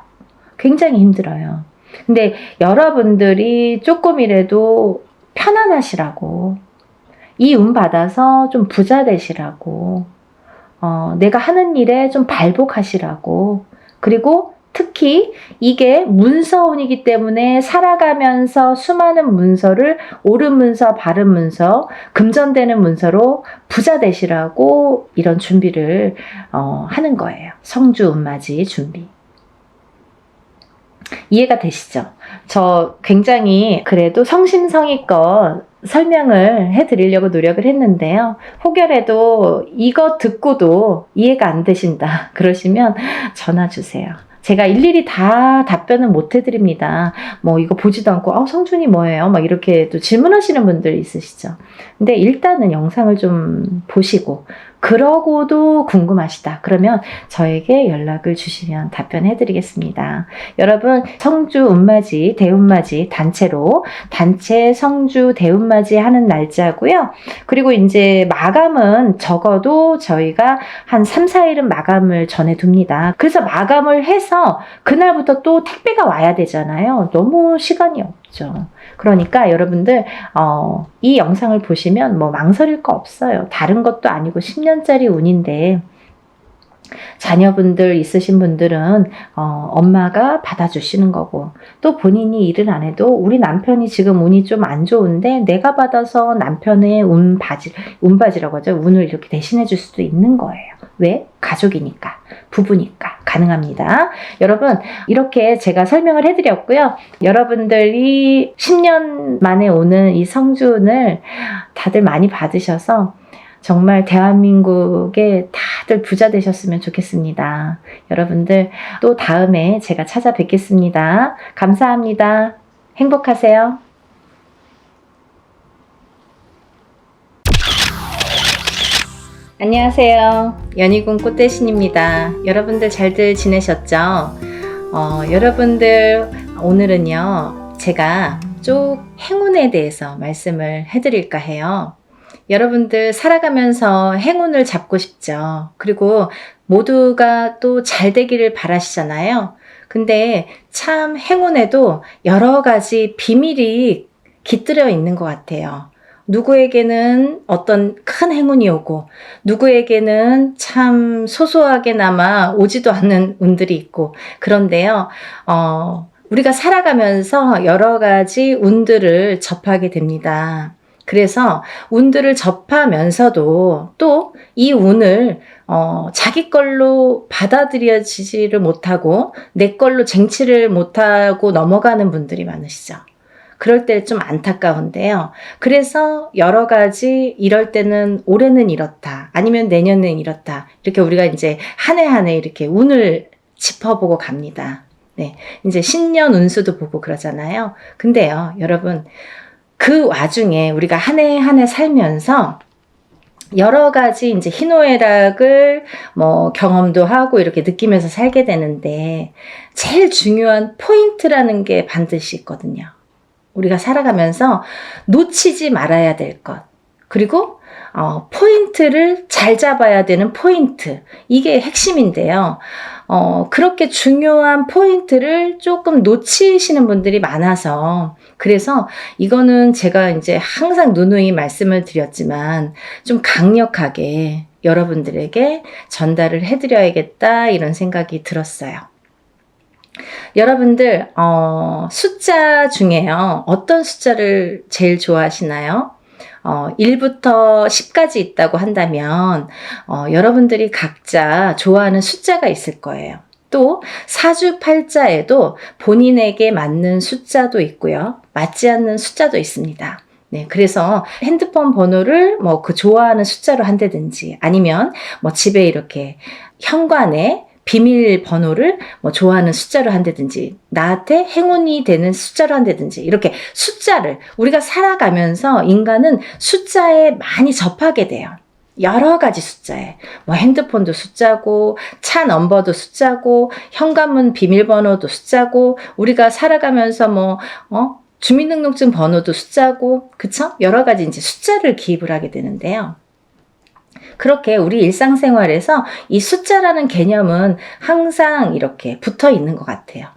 굉장히 힘들어요. 근데 여러분들이 조금이라도 편안하시라고, 이 운 받아서 좀 부자 되시라고, 내가 하는 일에 좀 발복하시라고, 그리고 특히 이게 문서운이기 때문에 살아가면서 수많은 문서를 옳은 문서, 바른 문서, 금전되는 문서로 부자 되시라고 이런 준비를 하는 거예요. 성주 운맞이 준비. 이해가 되시죠? 저 굉장히 그래도 성심성의껏 설명을 해드리려고 노력을 했는데요. 혹여라도 이거 듣고도 이해가 안 되신다 그러시면 전화 주세요. 제가 일일이 다 답변은 못 해드립니다. 뭐 이거 보지도 않고 성준이 뭐예요? 막 이렇게 또 질문하시는 분들 있으시죠. 근데 일단은 영상을 좀 보시고 그러고도 궁금하시다 그러면 저에게 연락을 주시면 답변해 드리겠습니다. 여러분, 성주 운맞이, 대운맞이 단체로 단체 성주 대운맞이 하는 날짜고요. 그리고 이제 마감은 적어도 저희가 한 3, 4일은 마감을 전해 둡니다. 그래서 마감을 해서 그날부터 또 택배가 와야 되잖아요. 너무 시간이 없죠. 그러니까 여러분들 이 영상을 보시면 뭐 망설일 거 없어요. 다른 것도 아니고 10년짜리 운인데 자녀분들 있으신 분들은 엄마가 받아주시는 거고, 또 본인이 일을 안 해도 우리 남편이 지금 운이 좀 안 좋은데 내가 받아서 남편의 운바지라고 하죠. 운을 이렇게 대신해 줄 수도 있는 거예요. 왜? 가족이니까, 부부니까 가능합니다. 여러분, 이렇게 제가 설명을 해드렸고요. 여러분들이 10년 만에 오는 이 성주운을 다들 많이 받으셔서 정말 대한민국에 다들 부자 되셨으면 좋겠습니다. 여러분들 또 다음에 제가 찾아뵙겠습니다. 감사합니다. 행복하세요. 안녕하세요. 연희군 꽃대신입니다. 여러분들 잘들 지내셨죠? 여러분들 오늘은요, 제가 쭉 행운에 대해서 말씀을 해드릴까 해요. 여러분들 살아가면서 행운을 잡고 싶죠. 그리고 모두가 또 잘 되기를 바라시잖아요. 근데 참 행운에도 여러 가지 비밀이 깃들여 있는 것 같아요. 누구에게는 어떤 큰 행운이 오고, 누구에게는 참 소소하게나마 오지도 않는 운들이 있고, 그런데요, 우리가 살아가면서 여러 가지 운들을 접하게 됩니다. 그래서 운들을 접하면서도 또 이 운을 자기 걸로 받아들여지지를 못하고 내 걸로 쟁취를 못하고 넘어가는 분들이 많으시죠. 그럴 때 좀 안타까운데요. 그래서 여러 가지 이럴 때는 올해는 이렇다, 아니면 내년은 이렇다, 이렇게 우리가 이제 한 해 한 해 이렇게 운을 짚어보고 갑니다. 네, 이제 신년 운수도 보고 그러잖아요. 근데요, 여러분, 그 와중에 우리가 한 해 한 해 살면서 여러 가지 이제 희노애락을 뭐 경험도 하고 이렇게 느끼면서 살게 되는데, 제일 중요한 포인트라는 게 반드시 있거든요. 우리가 살아가면서 놓치지 말아야 될 것, 그리고 포인트를 잘 잡아야 되는 포인트, 이게 핵심인데요. 그렇게 중요한 포인트를 조금 놓치시는 분들이 많아서, 그래서 이거는 제가 이제 항상 누누이 말씀을 드렸지만 좀 강력하게 여러분들에게 전달을 해드려야겠다 이런 생각이 들었어요. 여러분들 숫자 중에요. 어떤 숫자를 제일 좋아하시나요? 1부터 10까지 있다고 한다면 여러분들이 각자 좋아하는 숫자가 있을 거예요. 또 사주팔자에도 본인에게 맞는 숫자도 있고요. 맞지 않는 숫자도 있습니다. 네, 그래서 핸드폰 번호를 뭐 그 좋아하는 숫자로 한다든지 아니면 뭐 집에 이렇게 현관에 비밀번호를 뭐 좋아하는 숫자로 한다든지 나한테 행운이 되는 숫자로 한다든지 이렇게 숫자를 우리가 살아가면서 인간은 숫자에 많이 접하게 돼요. 여러 가지 숫자에 뭐 핸드폰도 숫자고 차 넘버도 숫자고 현관문 비밀번호도 숫자고 우리가 살아가면서 뭐 주민등록증 번호도 숫자고 그쵸? 여러 가지 이제 숫자를 기입을 하게 되는데요. 그렇게 우리 일상생활에서 이 숫자라는 개념은 항상 이렇게 붙어 있는 것 같아요.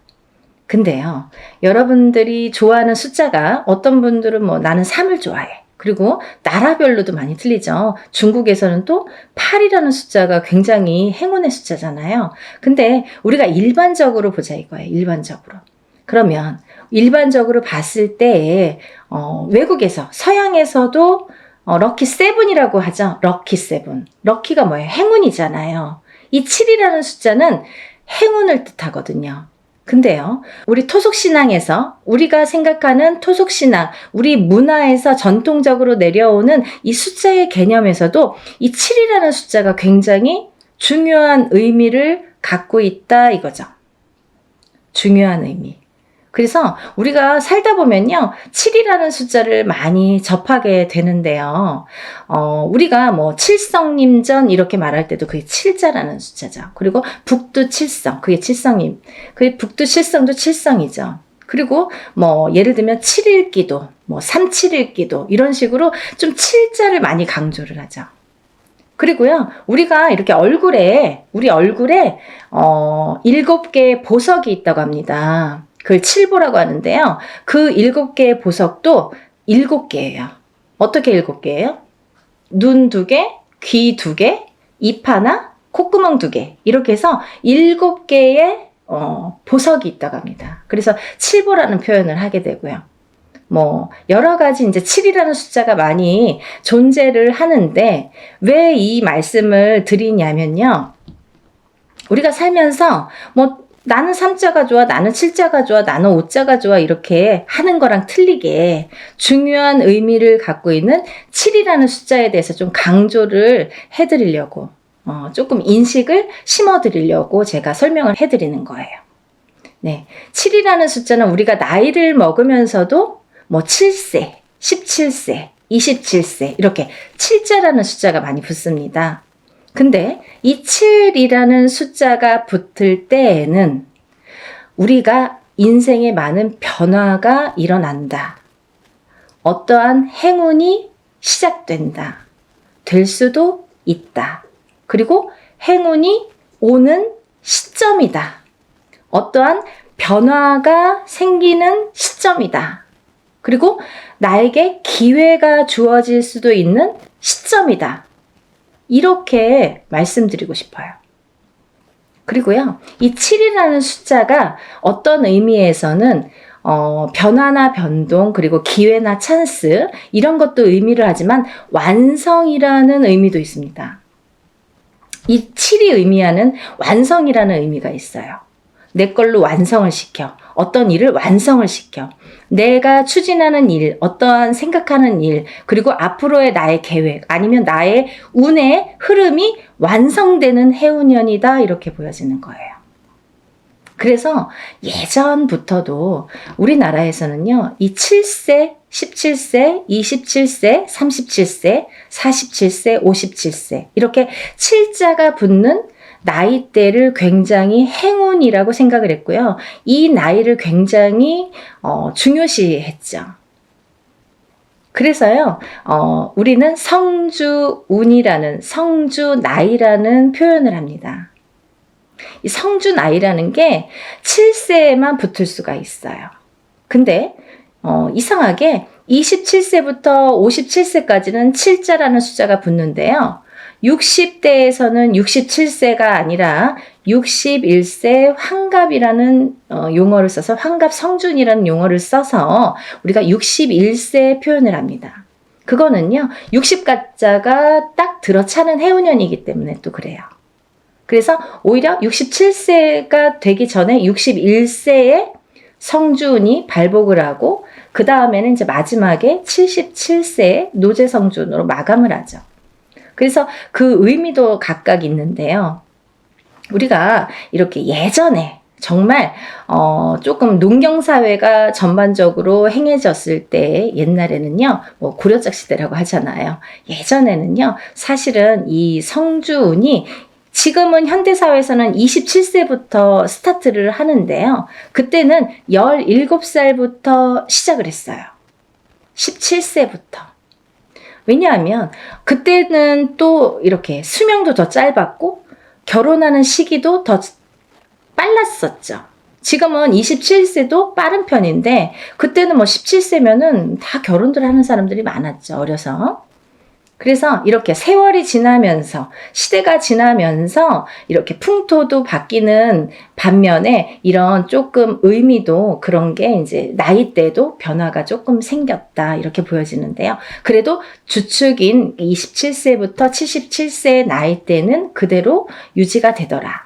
근데요, 여러분들이 좋아하는 숫자가 어떤 분들은 뭐 나는 3을 좋아해. 그리고 나라별로도 많이 틀리죠. 중국에서는 또 8이라는 숫자가 굉장히 행운의 숫자잖아요. 근데 우리가 일반적으로 보자 이거예요. 일반적으로. 그러면 일반적으로 봤을 때 외국에서 서양에서도 럭키 세븐이라고 하죠. 럭키 세븐. 럭키가 뭐예요? 행운이잖아요. 이 7이라는 숫자는 행운을 뜻하거든요. 근데요, 우리 토속신앙에서 우리가 생각하는 토속신앙, 우리 문화에서 전통적으로 내려오는 이 숫자의 개념에서도 이 7이라는 숫자가 굉장히 중요한 의미를 갖고 있다 이거죠. 중요한 의미. 그래서 우리가 살다 보면요, 7이라는 숫자를 많이 접하게 되는데요. 우리가 뭐 칠성님전 이렇게 말할 때도 그게 7자라는 숫자죠. 그리고 북두 칠성, 그게 칠성님. 그게 북두 칠성도 칠성이죠. 그리고 뭐 예를 들면 7일기도, 뭐 37일기도 이런 식으로 좀 7자를 많이 강조를 하죠. 그리고요, 우리가 이렇게 우리 얼굴에 7개의 보석이 있다고 합니다. 그걸 칠보라고 하는데요. 그 7개의 보석도 7개예요. 어떻게 7개예요? 눈 2개, 귀 2개, 입 하나, 콧구멍 2개. 이렇게 해서 7개의 보석이 있다고 합니다. 그래서 칠보라는 표현을 하게 되고요. 뭐 여러 가지 이제 7이라는 숫자가 많이 존재를 하는데 왜 이 말씀을 드리냐면요. 우리가 살면서 뭐 나는 3자가 좋아, 나는 7자가 좋아, 나는 5자가 좋아 이렇게 하는 거랑 틀리게 중요한 의미를 갖고 있는 7이라는 숫자에 대해서 좀 강조를 해드리려고 조금 인식을 심어드리려고 제가 설명을 해드리는 거예요. 네, 7이라는 숫자는 우리가 나이를 먹으면서도 뭐 7세, 17세, 27세 이렇게 7자라는 숫자가 많이 붙습니다. 근데 이 7이라는 숫자가 붙을 때에는 우리가 인생에 많은 변화가 일어난다. 어떠한 행운이 시작된다. 될 수도 있다. 그리고 행운이 오는 시점이다. 어떠한 변화가 생기는 시점이다. 그리고 나에게 기회가 주어질 수도 있는 시점이다. 이렇게 말씀드리고 싶어요. 그리고요, 이 7이라는 숫자가 어떤 의미에서는 변화나 변동, 그리고 기회나 찬스 이런 것도 의미를 하지만 완성이라는 의미도 있습니다. 이 7이 의미하는 완성이라는 의미가 있어요. 내 걸로 완성을 시켜. 어떤 일을 완성을 시켜. 내가 추진하는 일, 어떠한 생각하는 일, 그리고 앞으로의 나의 계획, 아니면 나의 운의 흐름이 완성되는 해운년이다 이렇게 보여지는 거예요. 그래서 예전부터도 우리나라에서는요, 이 7세, 17세, 27세, 37세, 47세, 57세 이렇게 7자가 붙는 나이대를 굉장히 행운이라고 생각을 했고요. 이 나이를 굉장히 중요시했죠. 그래서요, 우리는 성주운이라는 성주나이라는 표현을 합니다. 이 성주나이라는 게 7세에만 붙을 수가 있어요. 근데 이상하게 27세부터 57세까지는 7자라는 숫자가 붙는데요. 60대에서는 67세가 아니라 61세 환갑이라는 용어를 써서 환갑 성준이라는 용어를 써서 우리가 61세 표현을 합니다. 그거는요, 60가짜가 딱 들어차는 해운년이기 때문에 또 그래요. 그래서 오히려 67세가 되기 전에 61세에 성준이 발복을 하고 그 다음에는 이제 마지막에 77세에 노제 성준으로 마감을 하죠. 그래서 그 의미도 각각 있는데요. 우리가 이렇게 예전에 정말 조금 농경사회가 전반적으로 행해졌을 때 옛날에는요, 뭐 고려적 시대라고 하잖아요. 예전에는요, 사실은 이 성주운이 지금은 현대사회에서는 27세부터 스타트를 하는데요. 그때는 17살부터 시작을 했어요. 17세부터. 왜냐하면 그때는 또 이렇게 수명도 더 짧았고 결혼하는 시기도 더 빨랐었죠. 지금은 27세도 빠른 편인데 그때는 뭐 17세면은 다 결혼들 하는 사람들이 많았죠. 어려서. 그래서 이렇게 세월이 지나면서 시대가 지나면서 이렇게 풍토도 바뀌는 반면에 이런 조금 의미도 그런 게 이제 나이대도 변화가 조금 생겼다 이렇게 보여지는데요. 그래도 주축인 27세부터 77세의 나이대는 그대로 유지가 되더라.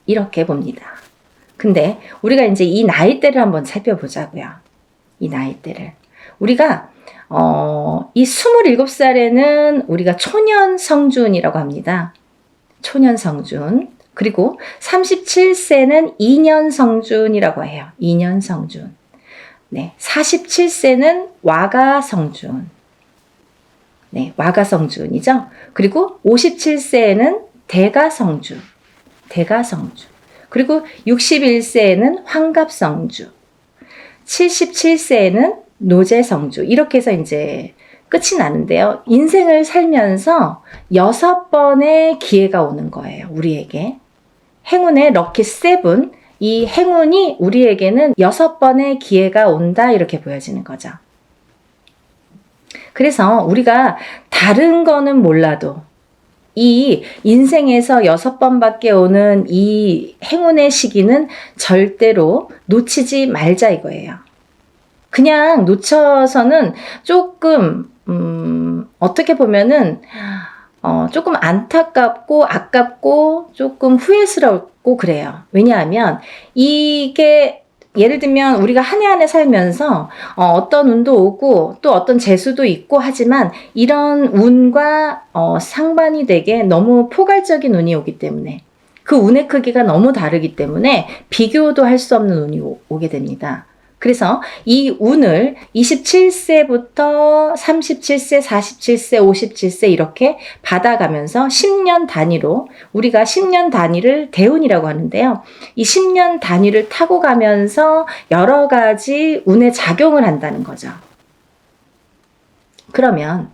이렇게 봅니다. 근데 우리가 이제 이 나이대를 한번 살펴보자고요. 이 나이대를. 우리가 이 27살에는 우리가 초년 성준이라고 합니다. 초년 성준. 그리고 37세는 2년 성준이라고 해요. 2년 성준. 네, 47세는 와가 성준. 네, 와가 성준이죠. 그리고 57세에는 대가 성준. 대가 성준. 그리고 61세에는 환갑 성주. 77세에는 노제 성주. 이렇게 해서 이제 끝이 나는데요. 인생을 살면서 6번의 기회가 오는 거예요. 우리에게. 행운의 럭키 7. 이 행운이 우리에게는 6번의 기회가 온다. 이렇게 보여지는 거죠. 그래서 우리가 다른 거는 몰라도 이 인생에서 6번밖에 오는 이 행운의 시기는 절대로 놓치지 말자 이거예요. 그냥 놓쳐서는 조금 어떻게 보면은 조금 안타깝고 아깝고 조금 후회스럽고 그래요. 왜냐하면 이게 예를 들면 우리가 한 해 한 해 살면서 어떤 운도 오고 또 어떤 재수도 있고 하지만 이런 운과 상반이 되게 너무 포괄적인 운이 오기 때문에 그 운의 크기가 너무 다르기 때문에 비교도 할 수 없는 운이 오게 됩니다. 그래서 이 운을 27세부터 37세, 47세, 57세 이렇게 받아가면서 10년 단위로 우리가 10년 단위를 대운이라고 하는데요. 이 10년 단위를 타고 가면서 여러 가지 운에 작용을 한다는 거죠. 그러면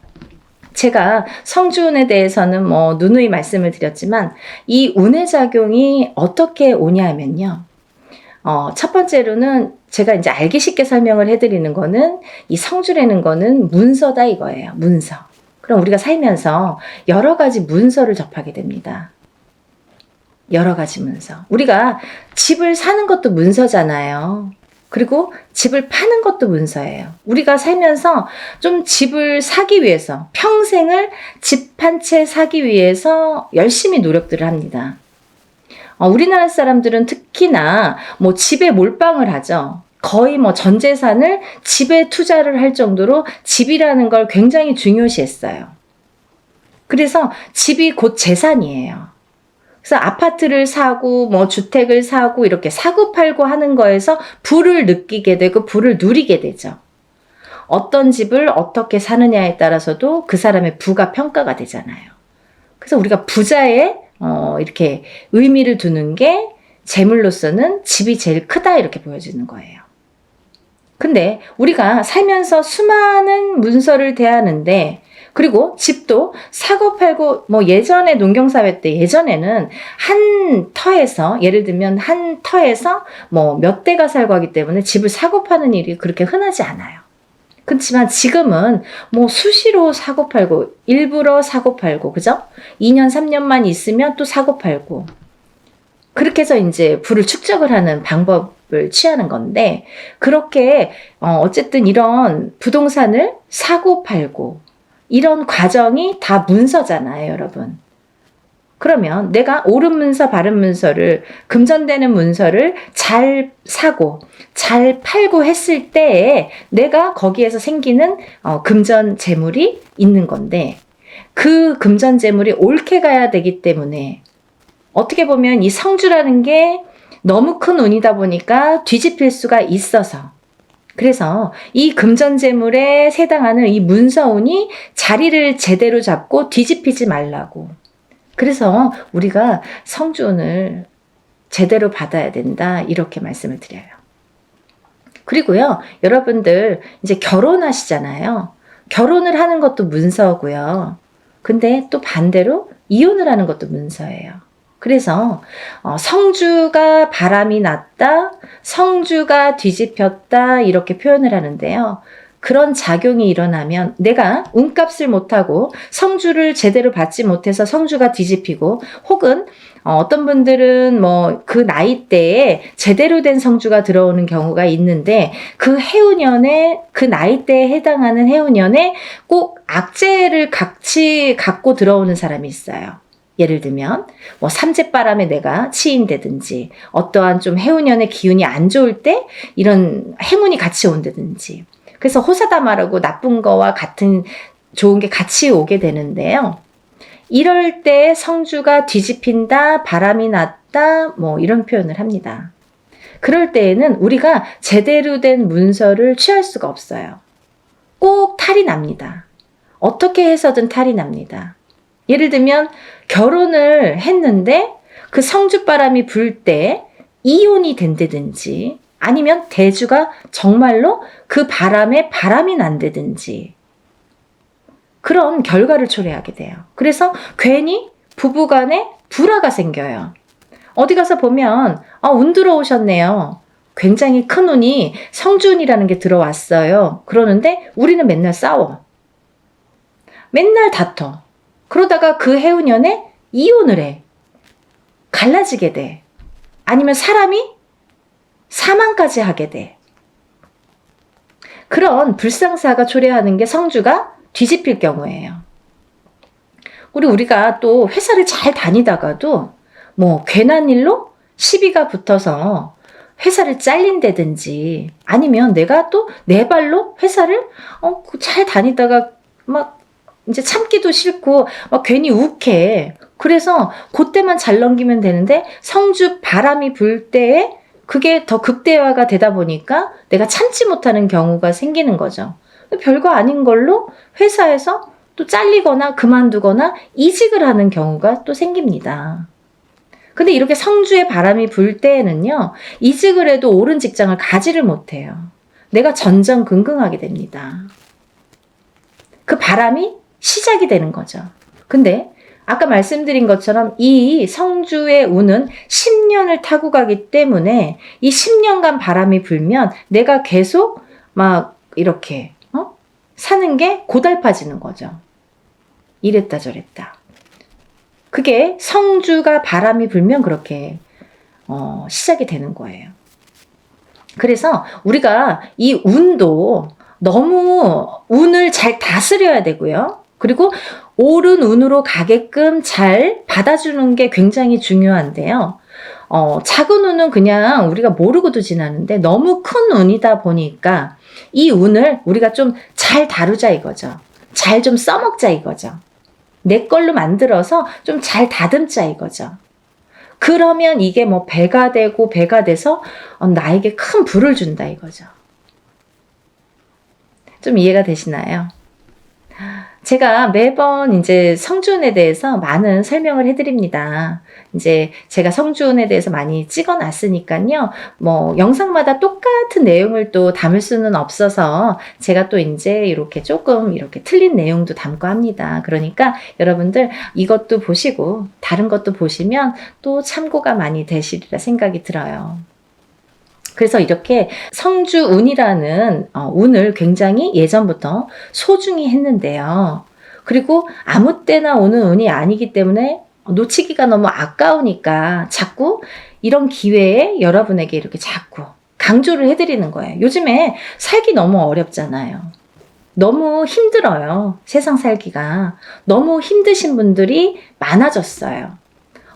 제가 성주운에 대해서는 뭐 누누이 말씀을 드렸지만 이 운의 작용이 어떻게 오냐 하면요. 첫 번째로는 제가 이제 알기 쉽게 설명을 해드리는 거는 이 성주라는 거는 문서다 이거예요. 문서. 그럼 우리가 살면서 여러 가지 문서를 접하게 됩니다. 여러 가지 문서. 우리가 집을 사는 것도 문서잖아요. 그리고 집을 파는 것도 문서예요. 우리가 살면서 좀 집을 사기 위해서 평생을 집 한 채 사기 위해서 열심히 노력들을 합니다. 우리나라 사람들은 특히나 뭐 집에 몰빵을 하죠. 거의 뭐 전 재산을 집에 투자를 할 정도로 집이라는 걸 굉장히 중요시했어요. 그래서 집이 곧 재산이에요. 그래서 아파트를 사고 뭐 주택을 사고 이렇게 사고 팔고 하는 거에서 부를 느끼게 되고 부를 누리게 되죠. 어떤 집을 어떻게 사느냐에 따라서도 그 사람의 부가 평가가 되잖아요. 그래서 우리가 부자의 이렇게 의미를 두는 게 재물로서는 집이 제일 크다 이렇게 보여지는 거예요. 근데 우리가 살면서 수많은 문서를 대하는데 그리고 집도 사고 팔고 뭐 예전에 농경사회 때 예전에는 한 터에서 예를 들면 한 터에서 뭐 몇 대가 살고 하기 때문에 집을 사고 파는 일이 그렇게 흔하지 않아요. 그렇지만 지금은 뭐 수시로 사고팔고, 일부러 사고팔고, 그죠? 2년, 3년만 있으면 또 사고팔고. 그렇게 해서 이제 부를 축적을 하는 방법을 취하는 건데, 그렇게, 어쨌든 이런 부동산을 사고팔고, 이런 과정이 다 문서잖아요, 여러분. 그러면 내가 옳은 문서, 바른 문서를, 금전되는 문서를 잘 사고, 잘 팔고 했을 때에 내가 거기에서 생기는 금전 재물이 있는 건데, 그 금전 재물이 옳게 가야 되기 때문에, 어떻게 보면 이 성주라는 게 너무 큰 운이다 보니까 뒤집힐 수가 있어서, 그래서 이 금전재물에 해당하는 이 문서운이 자리를 제대로 잡고 뒤집히지 말라고. 그래서 우리가 성주운을 제대로 받아야 된다, 이렇게 말씀을 드려요. 그리고요, 여러분들 이제 결혼하시잖아요. 결혼을 하는 것도 문서고요. 근데 또 반대로 이혼을 하는 것도 문서예요. 그래서 성주가 바람이 났다, 성주가 뒤집혔다, 이렇게 표현을 하는데요. 그런 작용이 일어나면 내가 운값을 못하고 성주를 제대로 받지 못해서 성주가 뒤집히고, 혹은 어떤 분들은 뭐 그 나이대에 제대로 된 성주가 들어오는 경우가 있는데, 그 해운년에, 그 나이대에 해당하는 해운년에 꼭 악재를 같이 갖고 들어오는 사람이 있어요. 예를 들면 뭐 삼재바람에 내가 치인다든지, 어떠한 좀 해운년의 기운이 안 좋을 때 이런 행운이 같이 온다든지, 그래서 호사다마라고 나쁜 거와 같은 좋은 게 같이 오게 되는데요. 이럴 때 성주가 뒤집힌다, 바람이 났다, 뭐 이런 표현을 합니다. 그럴 때에는 우리가 제대로 된 문서를 취할 수가 없어요. 꼭 탈이 납니다. 어떻게 해서든 탈이 납니다. 예를 들면 결혼을 했는데 그 성주바람이 불 때 이혼이 된다든지, 아니면 대주가 정말로 그 바람에 바람이 난다든지, 그런 결과를 초래하게 돼요. 그래서 괜히 부부간에 불화가 생겨요. 어디 가서 보면 운 들어오셨네요. 굉장히 큰 운이, 성주운이라는 게 들어왔어요. 그러는데 우리는 맨날 싸워. 맨날 다퉈. 그러다가 그 해운년에 이혼을 해. 갈라지게 돼. 아니면 사람이 사망까지 하게 돼. 그런 불상사가 초래하는 게 성주가 뒤집힐 경우예요. 우리가 또 회사를 잘 다니다가도 뭐 괜한 일로 시비가 붙어서 회사를 잘린다든지, 아니면 내가 또 내 발로 회사를 잘 다니다가 막 이제 참기도 싫고 막 괜히 욱해. 그래서 그때만 잘 넘기면 되는데 성주 바람이 불 때에 그게 더 극대화가 되다 보니까 내가 참지 못하는 경우가 생기는 거죠. 별거 아닌 걸로 회사에서 또 잘리거나 그만두거나 이직을 하는 경우가 또 생깁니다. 근데 이렇게 성주의 바람이 불 때에는요, 이직을 해도 옳은 직장을 가지를 못해요. 내가 전전긍긍하게 됩니다. 그 바람이 시작이 되는 거죠. 근데 아까 말씀드린 것처럼 이 성주의 운은 10년을 타고 가기 때문에 이 10년간 바람이 불면 내가 계속 막 이렇게 사는 게 고달파지는 거죠. 이랬다 저랬다. 그게 성주가 바람이 불면 그렇게 시작이 되는 거예요. 그래서 우리가 이 운도 너무 운을 잘 다스려야 되고요. 그리고 옳은 운으로 가게끔 잘 받아주는 게 굉장히 중요한데요. 작은 운은 그냥 우리가 모르고도 지나는데, 너무 큰 운이다 보니까 이 운을 우리가 좀 잘 다루자 이거죠. 잘 좀 써먹자 이거죠. 내 걸로 만들어서 좀 잘 다듬자 이거죠. 그러면 이게 뭐 배가 되고 배가 돼서 나에게 큰 부를 준다 이거죠. 좀 이해가 되시나요? 제가 매번 이제 성주운에 대해서 많은 설명을 해드립니다. 이제 제가 성주운에 대해서 많이 찍어놨으니까요. 뭐 영상마다 똑같은 내용을 또 담을 수는 없어서 제가 또 이제 이렇게 조금 이렇게 틀린 내용도 담고 합니다. 그러니까 여러분들 이것도 보시고 다른 것도 보시면 또 참고가 많이 되시리라 생각이 들어요. 그래서 이렇게 성주운이라는 운을 굉장히 예전부터 소중히 했는데요. 그리고 아무 때나 오는 운이 아니기 때문에 놓치기가 너무 아까우니까 자꾸 이런 기회에 여러분에게 이렇게 자꾸 강조를 해드리는 거예요. 요즘에 살기 너무 어렵잖아요. 너무 힘들어요. 세상 살기가. 너무 힘드신 분들이 많아졌어요.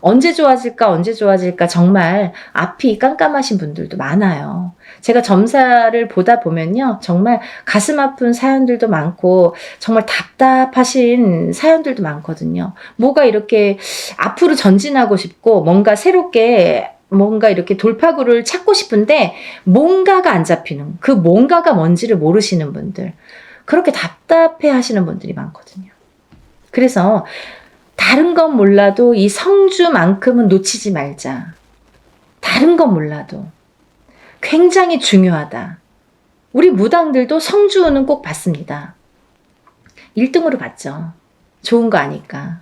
언제 좋아질까, 언제 좋아질까 정말 앞이 깜깜하신 분들도 많아요. 제가 점사를 보다 보면요. 정말 가슴 아픈 사연들도 많고 정말 답답하신 사연들도 많거든요. 뭐가 이렇게 앞으로 전진하고 싶고 뭔가 새롭게 뭔가 이렇게 돌파구를 찾고 싶은데 뭔가가 안 잡히는, 그 뭔가가 뭔지를 모르시는 분들, 그렇게 답답해 하시는 분들이 많거든요. 그래서 다른 건 몰라도 이 성주만큼은 놓치지 말자. 다른 건 몰라도 굉장히 중요하다. 우리 무당들도 성주는 꼭 받습니다. 1등으로 받죠. 좋은 거 아니까.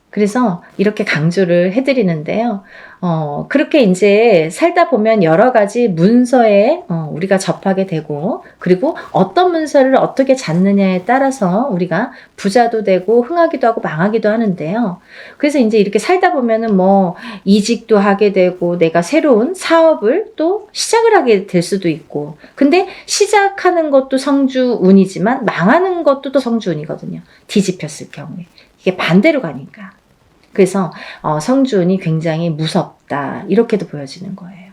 그래서 이렇게 강조를 해드리는데요. 그렇게 이제 살다 보면 여러 가지 문서에 우리가 접하게 되고, 그리고 어떤 문서를 어떻게 잡느냐에 따라서 우리가 부자도 되고 흥하기도 하고 망하기도 하는데요. 그래서 이제 이렇게 살다 보면은 뭐 이직도 하게 되고 내가 새로운 사업을 또 시작을 하게 될 수도 있고, 근데 시작하는 것도 성주운이지만 망하는 것도 또 성주운이거든요. 뒤집혔을 경우에. 이게 반대로 가니까. 그래서 성주운이 굉장히 무섭다 이렇게도 보여지는 거예요.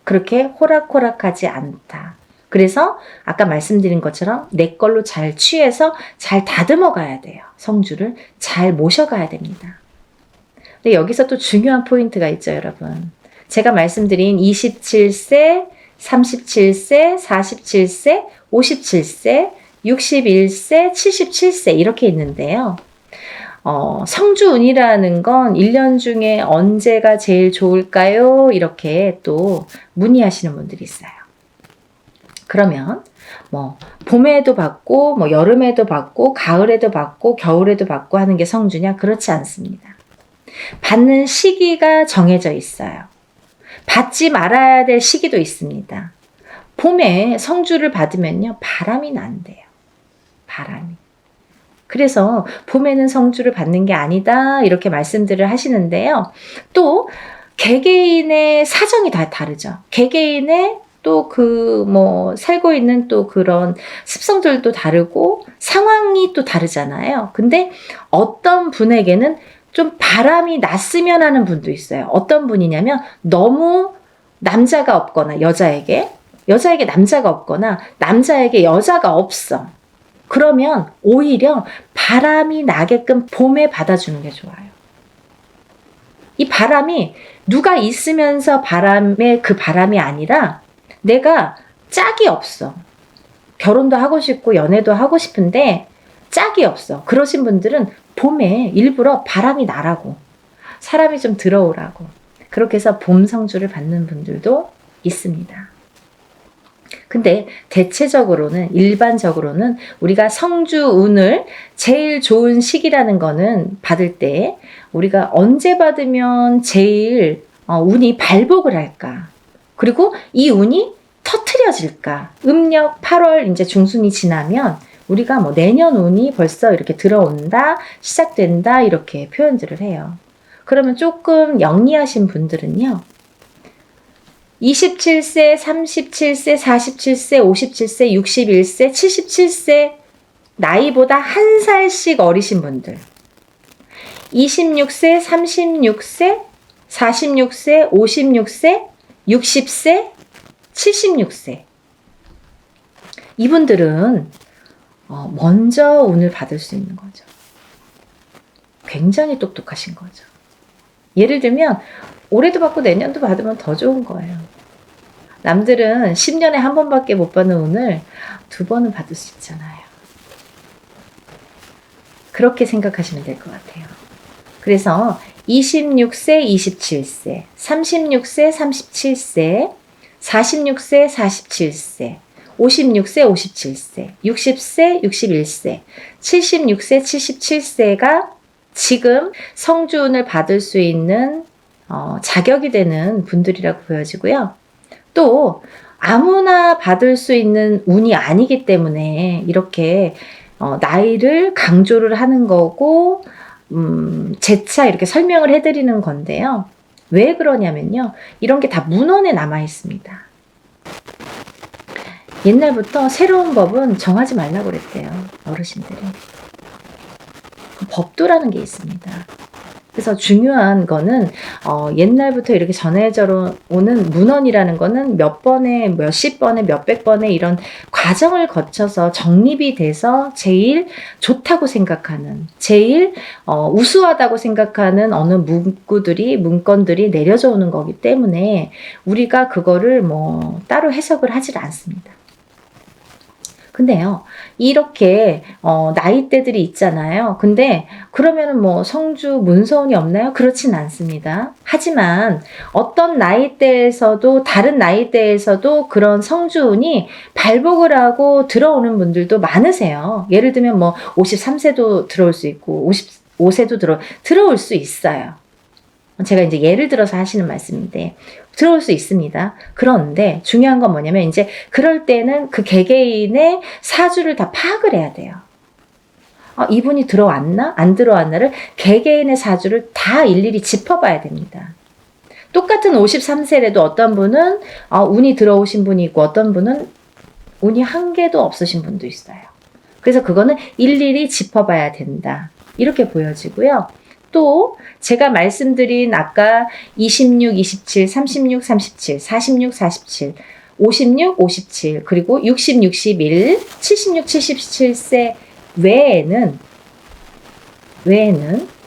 그렇게 호락호락하지 않다. 그래서 아까 말씀드린 것처럼 내 걸로 잘 취해서 잘 다듬어 가야 돼요. 성주를 잘 모셔가야 됩니다. 근데 여기서 또 중요한 포인트가 있죠, 여러분. 제가 말씀드린 27세, 37세, 47세, 57세, 61세, 77세 이렇게 있는데요. 성주운이라는 건 1년 중에 언제가 제일 좋을까요? 이렇게 또 문의하시는 분들이 있어요. 그러면 뭐 봄에도 받고 뭐 여름에도 받고 가을에도 받고 겨울에도 받고 하는 게 성주냐? 그렇지 않습니다. 받는 시기가 정해져 있어요. 받지 말아야 될 시기도 있습니다. 봄에 성주를 받으면요, 바람이 난대요. 바람이. 그래서 봄에는 성주를 받는 게 아니다 이렇게 말씀들을 하시는데요. 또 개개인의 사정이 다 다르죠. 개개인의 또 그 뭐 살고 있는 또 그런 습성들도 다르고 상황이 또 다르잖아요. 근데 어떤 분에게는 좀 바람이 났으면 하는 분도 있어요. 어떤 분이냐면 너무 남자가 없거나 여자에게 남자가 없거나 남자에게 여자가 없어. 그러면 오히려 바람이 나게끔 봄에 받아주는 게 좋아요. 이 바람이 누가 있으면서 바람의 그 바람이 아니라 내가 짝이 없어. 결혼도 하고 싶고 연애도 하고 싶은데 짝이 없어. 그러신 분들은 봄에 일부러 바람이 나라고, 사람이 좀 들어오라고, 그렇게 해서 봄 성주를 받는 분들도 있습니다. 근데 대체적으로는, 일반적으로는 우리가 성주운을 제일 좋은 시기라는 거는 받을 때 우리가 언제 받으면 제일 운이 발복을 할까? 그리고 이 운이 터트려질까? 음력 8월 이제 중순이 지나면 우리가 뭐 내년 운이 벌써 이렇게 들어온다, 시작된다 이렇게 표현들을 해요. 그러면 조금 영리하신 분들은요, 27세, 37세, 47세, 57세, 61세, 77세 나이보다 한 살씩 어리신 분들, 26세, 36세, 46세, 56세, 60세, 76세 이분들은 먼저 운을 받을 수 있는 거죠. 굉장히 똑똑하신 거죠. 예를 들면 올해도 받고 내년도 받으면 더 좋은 거예요. 남들은 10년에 한 번밖에 못 받는 운을 2번은 받을 수 있잖아요. 그렇게 생각하시면 될 것 같아요. 그래서 26세, 27세, 36세, 37세, 46세, 47세, 56세, 57세, 60세, 61세, 76세, 77세가 지금 성주운을 받을 수 있는 자격이 되는 분들이라고 보여지고요. 또 아무나 받을 수 있는 운이 아니기 때문에 이렇게 나이를 강조를 하는 거고 재차 이렇게 설명을 해드리는 건데요. 왜 그러냐면요. 이런 게 다 문헌에 남아 있습니다. 옛날부터 새로운 법은 정하지 말라고 그랬대요. 어르신들이. 법도라는 게 있습니다. 그래서 중요한 거는 옛날부터 이렇게 전해져 오는 문헌이라는 거는 몇 번에 몇십 번에 몇백 번에 이런 과정을 거쳐서 정립이 돼서 제일 좋다고 생각하는, 제일 우수하다고 생각하는 어느 문건들이 내려져 오는 거기 때문에 우리가 그거를 뭐 따로 해석을 하질 않습니다. 근데요, 이렇게 나이대들이 있잖아요. 근데 그러면은 뭐 성주 문서운이 없나요? 그렇진 않습니다. 하지만 어떤 나이대에서도 다른 나이대에서도 그런 성주운이 발복을 하고 들어오는 분들도 많으세요. 예를 들면 뭐 53세도 들어올 수 있고 55세도 들어올 수 있어요. 제가 이제 예를 들어서 하시는 말씀인데 들어올 수 있습니다. 그런데 중요한 건 뭐냐면 이제 그럴 때는 그 개개인의 사주를 다 파악을 해야 돼요. 이분이 들어왔나? 안 들어왔나를 개개인의 사주를 다 일일이 짚어봐야 됩니다. 똑같은 53세라도 어떤 분은 운이 들어오신 분이 있고 어떤 분은 운이 한 개도 없으신 분도 있어요. 그래서 그거는 일일이 짚어봐야 된다. 이렇게 보여지고요. 또 제가 말씀드린 아까 26, 27, 36, 37, 46, 47, 56, 57 그리고 60, 61, 76, 77세 외에는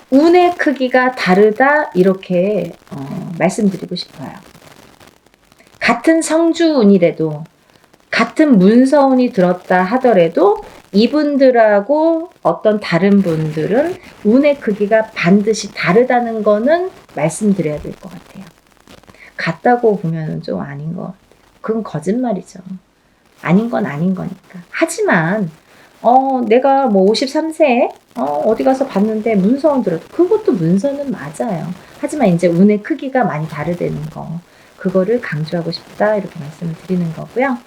운의 크기가 다르다 이렇게 말씀드리고 싶어요. 같은 성주운이라도 같은 문서운이 들었다 하더라도 이분들하고 어떤 다른 분들은 운의 크기가 반드시 다르다는 거는 말씀드려야 될 것 같아요. 같다고 보면 좀 아닌 것 같아요. 그건 거짓말이죠. 아닌 건 아닌 거니까. 하지만 내가 뭐 53세에 어디 가서 봤는데 문서운 들었다. 그것도 문서는 맞아요. 하지만 이제 운의 크기가 많이 다르다는 거. 그거를 강조하고 싶다 이렇게 말씀을 드리는 거고요.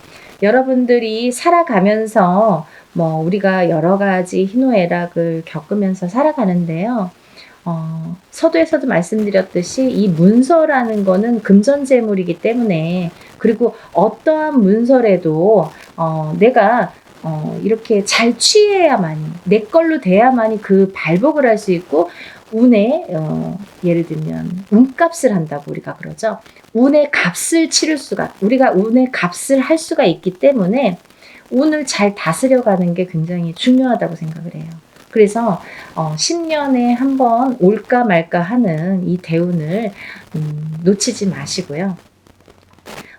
여러분들이 살아가면서 뭐 우리가 여러 가지 희노애락을 겪으면서 살아가는데요. 서두에서도 말씀드렸듯이 이 문서라는 거는 금전재물이기 때문에 그리고 어떠한 문서라도 내가 이렇게 잘 취해야만이 내 걸로 돼야만이 그 발복을 할 수 있고 운에 예를 들면 운값을 한다고 우리가 그러죠. 운의 값을 치를 수가 우리가 운의 값을 할 수가 있기 때문에 운을 잘 다스려가는 게 굉장히 중요하다고 생각을 해요. 그래서 10년에 한 번 올까 말까 하는 이 대운을 놓치지 마시고요.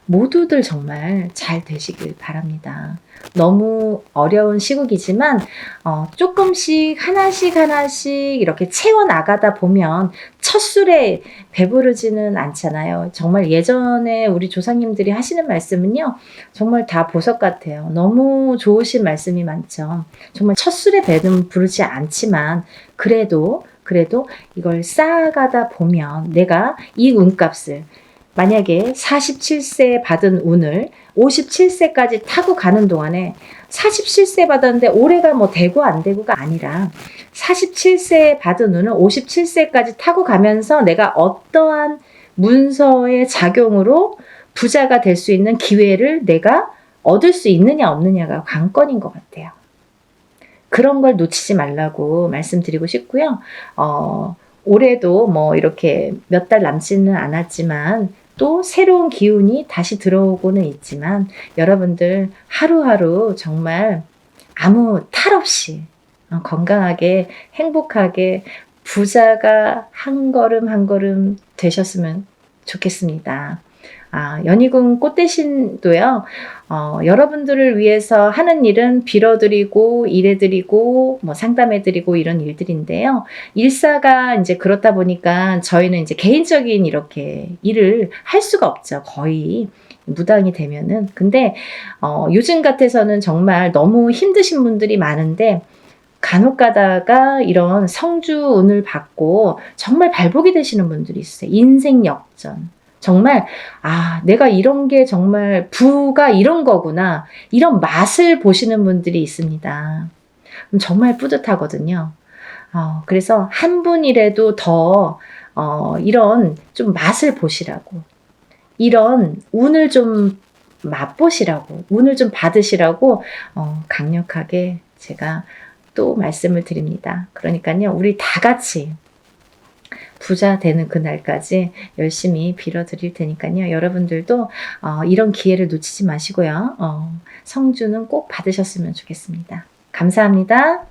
모두들 정말 잘 되시길 바랍니다. 너무 어려운 시국이지만 조금씩 하나씩 이렇게 채워나가다 보면 첫 술에 배부르지는 않잖아요. 정말 예전에 우리 조상님들이 하시는 말씀은요. 정말 다 보석 같아요. 너무 좋으신 말씀이 많죠. 정말 첫 술에 배는 부르지 않지만 그래도 이걸 쌓아가다 보면 내가 이 운값을 만약에 47세에 받은 운을 57세까지 타고 가는 동안에 47세 받았는데 올해가 뭐 되고 안 되고가 아니라 47세에 받은 운을 57세까지 타고 가면서 내가 어떠한 문서의 작용으로 부자가 될 수 있는 기회를 내가 얻을 수 있느냐 없느냐가 관건인 것 같아요. 그런 걸 놓치지 말라고 말씀드리고 싶고요. 올해도 뭐 이렇게 몇 달 남지는 않았지만 또 새로운 기운이 다시 들어오고는 있지만 여러분들 하루하루 정말 아무 탈 없이 건강하게 행복하게 부자가 한 걸음 한 걸음 되셨으면 좋겠습니다. 연희궁 꽃대신도요. 여러분들을 위해서 하는 일은 빌어드리고 일해드리고 뭐 상담해드리고 이런 일들인데요. 일사가 이제 그렇다 보니까 저희는 이제 개인적인 이렇게 일을 할 수가 없죠. 거의 무당이 되면은. 근데 요즘 같아서는 정말 너무 힘드신 분들이 많은데 간혹 가다가 이런 성주운을 받고 정말 발복이 되시는 분들이 있어요. 인생 역전. 정말 내가 이런 게 정말 부가 이런 거구나. 이런 맛을 보시는 분들이 있습니다. 그럼 정말 뿌듯하거든요. 그래서 한 분이라도 더 이런 좀 맛을 보시라고, 이런 운을 좀 맛보시라고, 운을 좀 받으시라고 강력하게 제가 또 말씀을 드립니다. 그러니까요, 우리 다 같이 부자 되는 그날까지 열심히 빌어드릴 테니까요. 여러분들도 이런 기회를 놓치지 마시고요. 성주는 꼭 받으셨으면 좋겠습니다. 감사합니다.